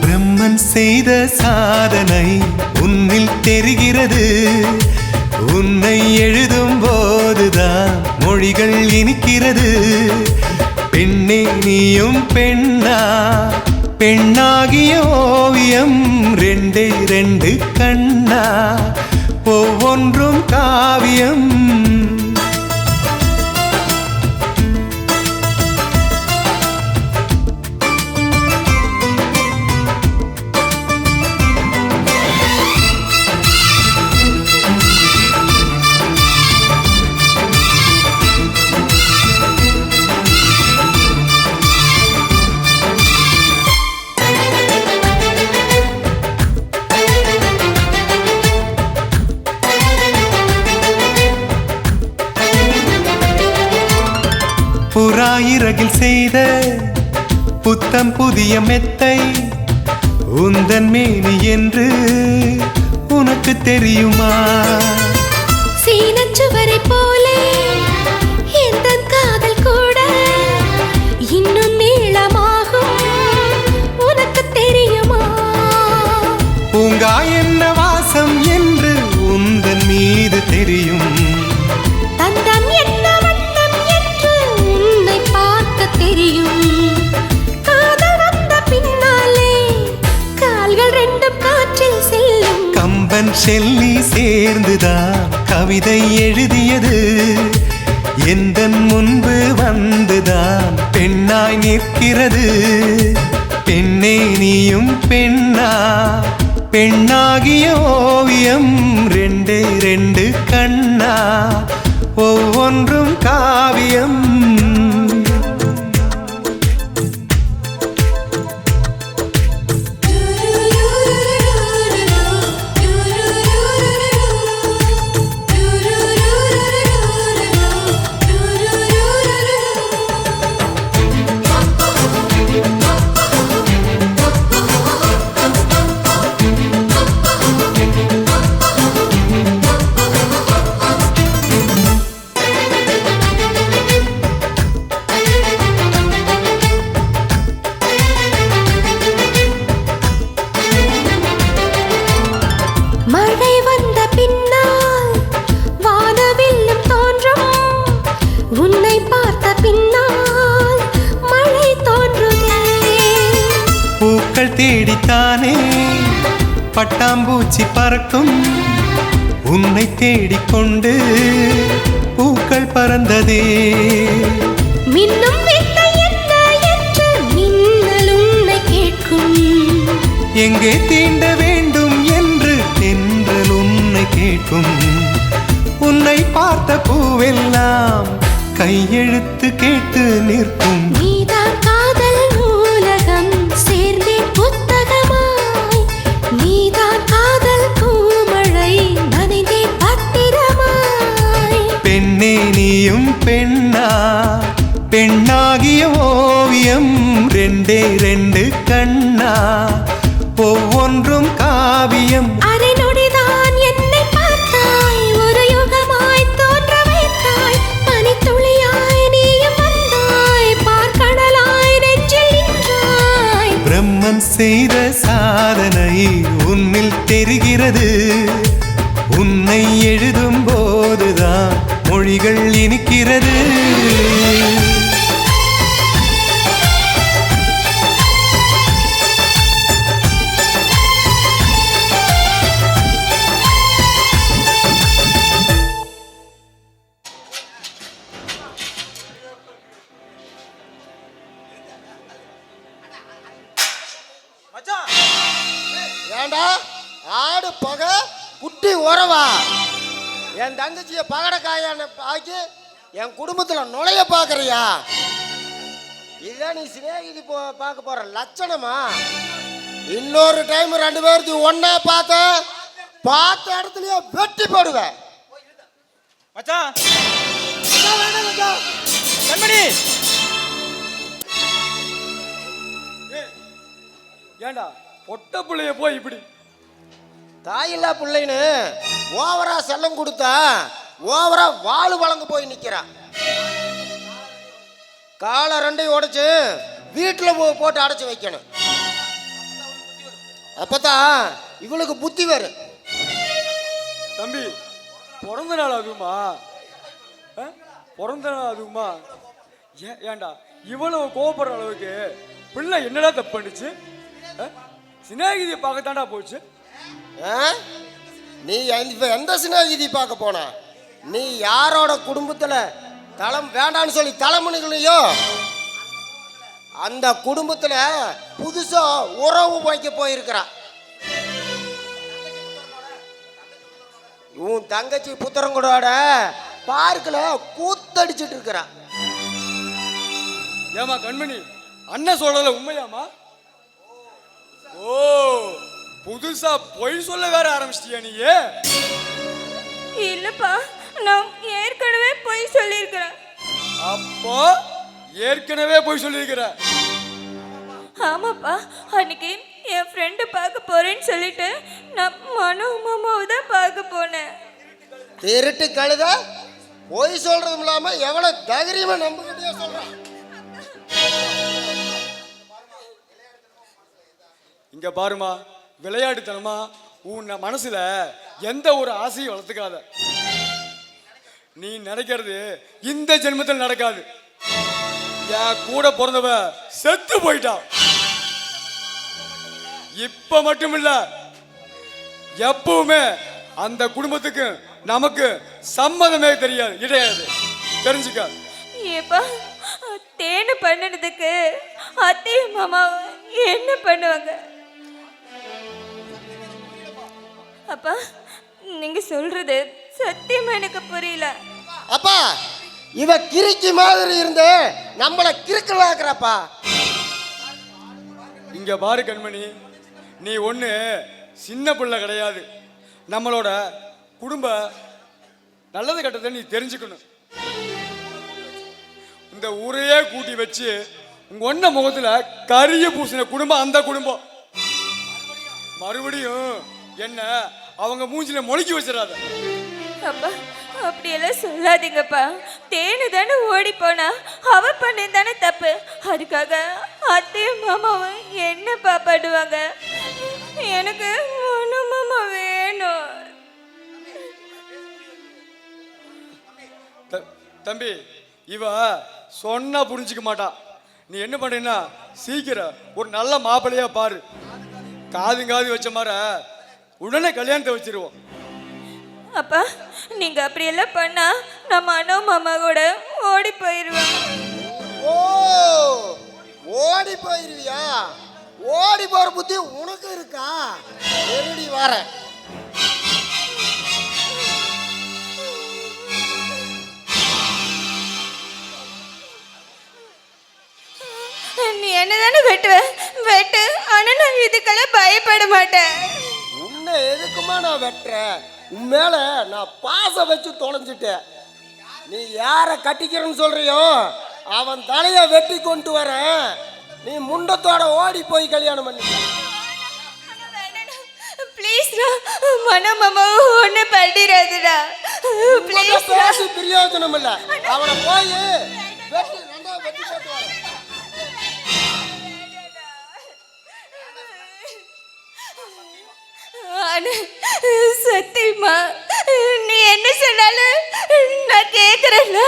[SPEAKER 12] பிரம்மன் செய்த சாதனை உன்னில் தெரிகிறது, உன்னை எழுதும் போதுதான் மொழிகள் இனிக்கிறது. பெண்ணே நீயும் பெண்ணா, பெண்ணாகிய ஓவியம் ரெண்டே ரெண்டு கண்ணா, ஒவ்வொன்றும் காவியம். புறாயிரகில் செய்த புத்தம் புதிய மெத்தை உந்தன் மேனி என்று உனக்கு தெரியுமா?
[SPEAKER 4] சீனச்சுவரை போலே எந்த காதல் கூட இன்னும் நீளமாகும் உனக்கு தெரியுமா?
[SPEAKER 12] பூங்கா என்ன வாசம் என்று உந்தன் மீது தெரியும்,
[SPEAKER 4] தந்தம் என்ன வண்ணம் என்று உன்னை பார்க்க தெரியும். காதல் வந்த பின்னாலே கால்கள் ரெண்டும் காற்றில் செல்லும்.
[SPEAKER 12] கம்பன் செல்லி சேர்ந்துதான் கவிதை எழுதியது, எந்தன் முன்பு வந்துதான் பெண்ணாய் நிற்கிறது. பெண்ணே நீயும் பெண்ணா, பெண்ணாகிய ஓவியம் ரெண்டே ரெண்டு கண்ணா, ஒவ்வொன்றும் காவியம்.
[SPEAKER 4] மழை வந்த பின்னால் வானவில்லும் தோன்றும், உன்னை பார்த்த பின்னால் மழை தோன்றுதே.
[SPEAKER 12] பூக்கள் தேடித்தானே பட்டாம்பூச்சி பறக்கும், உன்னை தேடிக்கொண்டு பூக்கள் பறந்ததே.
[SPEAKER 4] மின்னும் வித்தை என்ன என்று மின்னல் உன்னை கேட்கும்,
[SPEAKER 12] எங்கே தீண்ட வேண்டும் என்று தென்றல் உன்னை கேட்கும். உன்னை பார்த்த பூவெல்லாம் கையெழுத்து கேட்டு நிற்கும்.
[SPEAKER 4] நீதான் காதல் நூலகம் சேர்ந்தே புத்தகமாய், நீதான் காதல் பூமழை நனைந்தே பத்திரமாய்.
[SPEAKER 12] பெண்ணே நீயும் பெண்ணா, பெண்ணாகிய ஓவியம் ரெண்டே ரெண்டு கண்ணா, ஒவ்வொன்றும் காவியம்.
[SPEAKER 4] அரை நொடிதான் என்னை பார்த்தாய், ஒரு யுகமாய் தோன்ற வைத்தாய். பனித்துளியாய் நீயும் வந்தாய், பார்க்கடலாய் நெஞ்சில் நின்றாய்.
[SPEAKER 12] பிரம்மன் செய்த சாதனை உன்னில் தெரிகிறது. உன்னை எழுதும் போதுதான் மொழிகள் இனிக்கிறது.
[SPEAKER 5] ஏண்டா ஆடு பகை குட்டி உறவா? என் தங்கச்சியை பகடக்காயான ஆக்கி என் குடும்பத்தில் நுழைய பார்க்குறியா? இதுதான் நீ சிநேகிதி பார்க்க போற லட்சணமா? இன்னொரு டைம் 2 பேருக்கு ஒன்னா பார்த்த இடத்துலயே வெட்டி போடுவேன்.
[SPEAKER 3] மச்சான் கண்மணி,
[SPEAKER 11] ஏண்டா பொட்ட பிள்ளைய போய் இப்படி
[SPEAKER 5] தாயில்லா பிள்ளைன்னு ஓவரா செல்லம் கொடுத்தா ஓவரா வாழு வளர்ந்து போய் நிக்கிறான். காலை 2 உடைச்சு வீட்டில் போட்டு அடைச்சு வைக்கணும். அப்பதான் இவளுக்கு புத்தி வரும்.
[SPEAKER 11] தம்பி பிறந்த நாள் அதுவுமா? பிறந்த நாள் அதுவுமா? ஏண்டா இவ்வளவு கோபப்படுற அளவுக்கு பிள்ளை என்னடா தப்பு பண்ணுச்சு? சிநேகிதியை பார்க்கத்தாண்டா போச்சு.
[SPEAKER 5] நீ எந்த சிநேகிதி பார்க்க போன? நீ யாரோட குடும்பத்தில் தளம் வேண்டான்னு சொல்லி தலைமுனிகளையோ அந்த குடும்பத்தில் புதுசா உறவு வைக்க போயிருக்கிறா. உன் தங்கச்சி புத்திரங்கூடோட பார்க்கில் கூத்தடிச்சிட்டு இருக்கிறா.
[SPEAKER 11] ஏமா கண்மணி, அண்ணன் சொல்றதுல உண்மையாமா? ஓ, புதுசா பொய் சொல்ல வேற ஆரம்பிச்சிட்டியா நீ?
[SPEAKER 2] இல்லப்பா, நான் ஏற்கனவே பொய் சொல்லியிருக்கிறேன்.
[SPEAKER 11] அப்போ ஏற்கனவே பொய் சொல்லியிருக்கிற?
[SPEAKER 2] ஆமாப்பா, அன்னைக்கு என் ஃப்ரெண்டு பார்க்க போறேன்னு சொல்லிட்டு நான் மனோ மாமாவை தான் பார்க்க போனேன்.
[SPEAKER 5] திருட்டு கழுத பொய் சொல்றதும் இல்லாம எவ்வளவு தைரியமா நம்பிக்கிட்டே சொல்றான்.
[SPEAKER 11] இங்க பாருமா, விளையாட்டுத்தனமா உன் மனசுல எந்த ஒரு ஆசையும் வளர்த்துக்காத. நீ நினைக்கிறது இந்த ஜென்மத்தில் நடக்காது. என் கூட பிறந்தவ செத்து போயிட்டான். இப்ப மட்டும் இல்ல, எப்பவுமே அந்த குடும்பத்துக்கு நமக்கு சம்மதமே கிடையாது. தெரிஞ்சுக்க.
[SPEAKER 2] ஏப்பா, தேனு பண்ணினதுக்கு அத்தையும் மாமா என்ன பண்ணுவாங்க? அப்பா, நீங்க சொல்றது சத்தியமா எனக்கு புரியல.
[SPEAKER 5] அப்பா, இவ கிறுக்கி மாதிரி இருந்து நம்மள கிறுக்கலாக்குறப்பா.
[SPEAKER 11] இங்க பாரு கண்மணி, நீ ஒண்ணு சின்ன பிள்ளை கிடையாது. நம்மளோட குடும்ப நல்லது கட்டத்தை நீ தெரிஞ்சுக்கணும். இந்த ஊரையே கூட்டி வச்சு உங்க ஒன்ன முகத்துல கரிய பூசின குடும்பம் அந்த குடும்பம். மறுபடியும் என்ன அவங்க மூஞ்சில மொழிக்கி வச்சிடாத.
[SPEAKER 2] அப்பா, அப்படியெல்லாம் சொல்லாதீங்கப்பா. தேனு தானே ஓடி போனா, அவ பண்ண தானே தப்பு. அதுக்காக அத்தையும் மாமாவும் என்னப்பா பண்ணுவாங்க? எனக்கு ஒன்றும் மாமா வேணும்.
[SPEAKER 11] தம்பி, இவ சொன்னா புரிஞ்சுக்க மாட்டா. நீ என்ன பண்றீன்னா சீக்கிரம் ஒரு நல்ல மாப்பிள்ளையா பாரு. காது வச்ச மாதிரி உடனே கல்யாணத்தை வச்சிருவோம்.
[SPEAKER 2] அப்பா, நீங்க அப்படியெல்லாம் பண்ணா நம்ம அண்ணா மாமா கூட ஓடி போயிருவேன்.
[SPEAKER 5] ஓ, ஓடி போயிருவியா? ஓடி போற புத்தி உனக்கு இருக்கா? எப்படி வர?
[SPEAKER 2] நீ என்னதானே வெட்டு. ஆனா நான் இதுக்கெல்லாம் பயப்பட மாட்டேன்.
[SPEAKER 5] உன்னை எதுக்குமா நான் வெட்டுறேன்? உன் மேல நான் பாசம் வச்சு தொலைஞ்சிட்டேன். நீ யார கட்டிக்கிறன்னு சொல்றியோ அவன் தலைய வெட்டி கொண்டு வர. நீ முண்டத்தோட ஓடி போய் கல்யாணம் பண்ணி.
[SPEAKER 2] ப்ளீஸ்டா, மனோ மாமா ஒண்ணு பண்ணிடாதடா. ப்ளீஸ்,
[SPEAKER 5] பேசி பிரயோஜனம் இல்ல. அவனை போய் வெட்டி 2 வெட்டி போட்டு வர.
[SPEAKER 2] ஆனா, சத்தியமா நீ என்ன சொன்னாலும் நான் கேக்குறேன்னா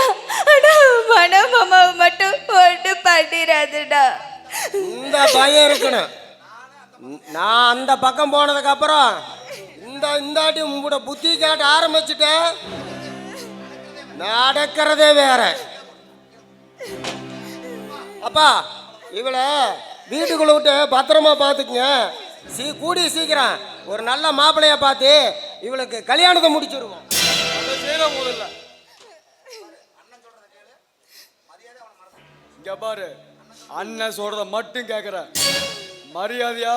[SPEAKER 2] ஆனா மனோமாமாவை மட்டும் ஒன்று பண்ணிடாதுடா.
[SPEAKER 5] இந்த பயம் இருக்கணும். நான் அந்த பக்கம் போனதுக்கு அப்புறம் இந்தாட்டி உங்களோட புத்தி காட்ட ஆரம்பிச்சுட்டேன், நடக்கிறதே வேற. அப்பா இவளை வீட்டுக்குள்ள விட்டு பத்திரமா பார்த்துக்குங்க. கூடி சீக்கிரம் ஒரு நல்ல மாப்பிள்ளைய பார்த்து இவளுக்கு கல்யாணத்தை முடிச்சிருவோம்.
[SPEAKER 11] அதை செய்யறோம் முதல்ல. இங்க பாரு, அண்ணன் சொல்றத மட்டும் கேட்குற, மரியாதையா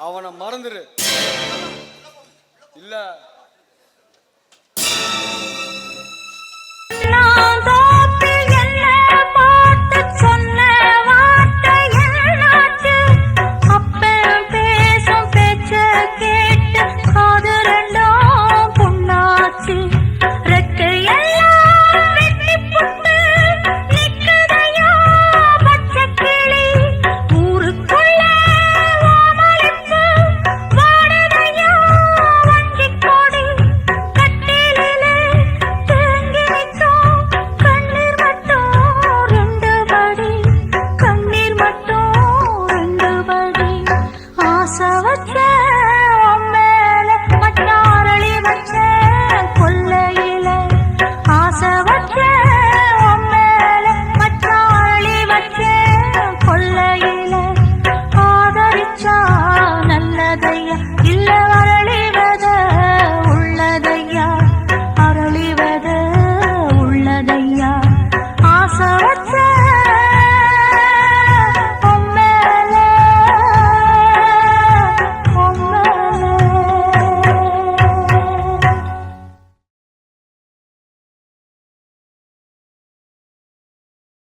[SPEAKER 11] அவனை மறந்துரு. இல்ல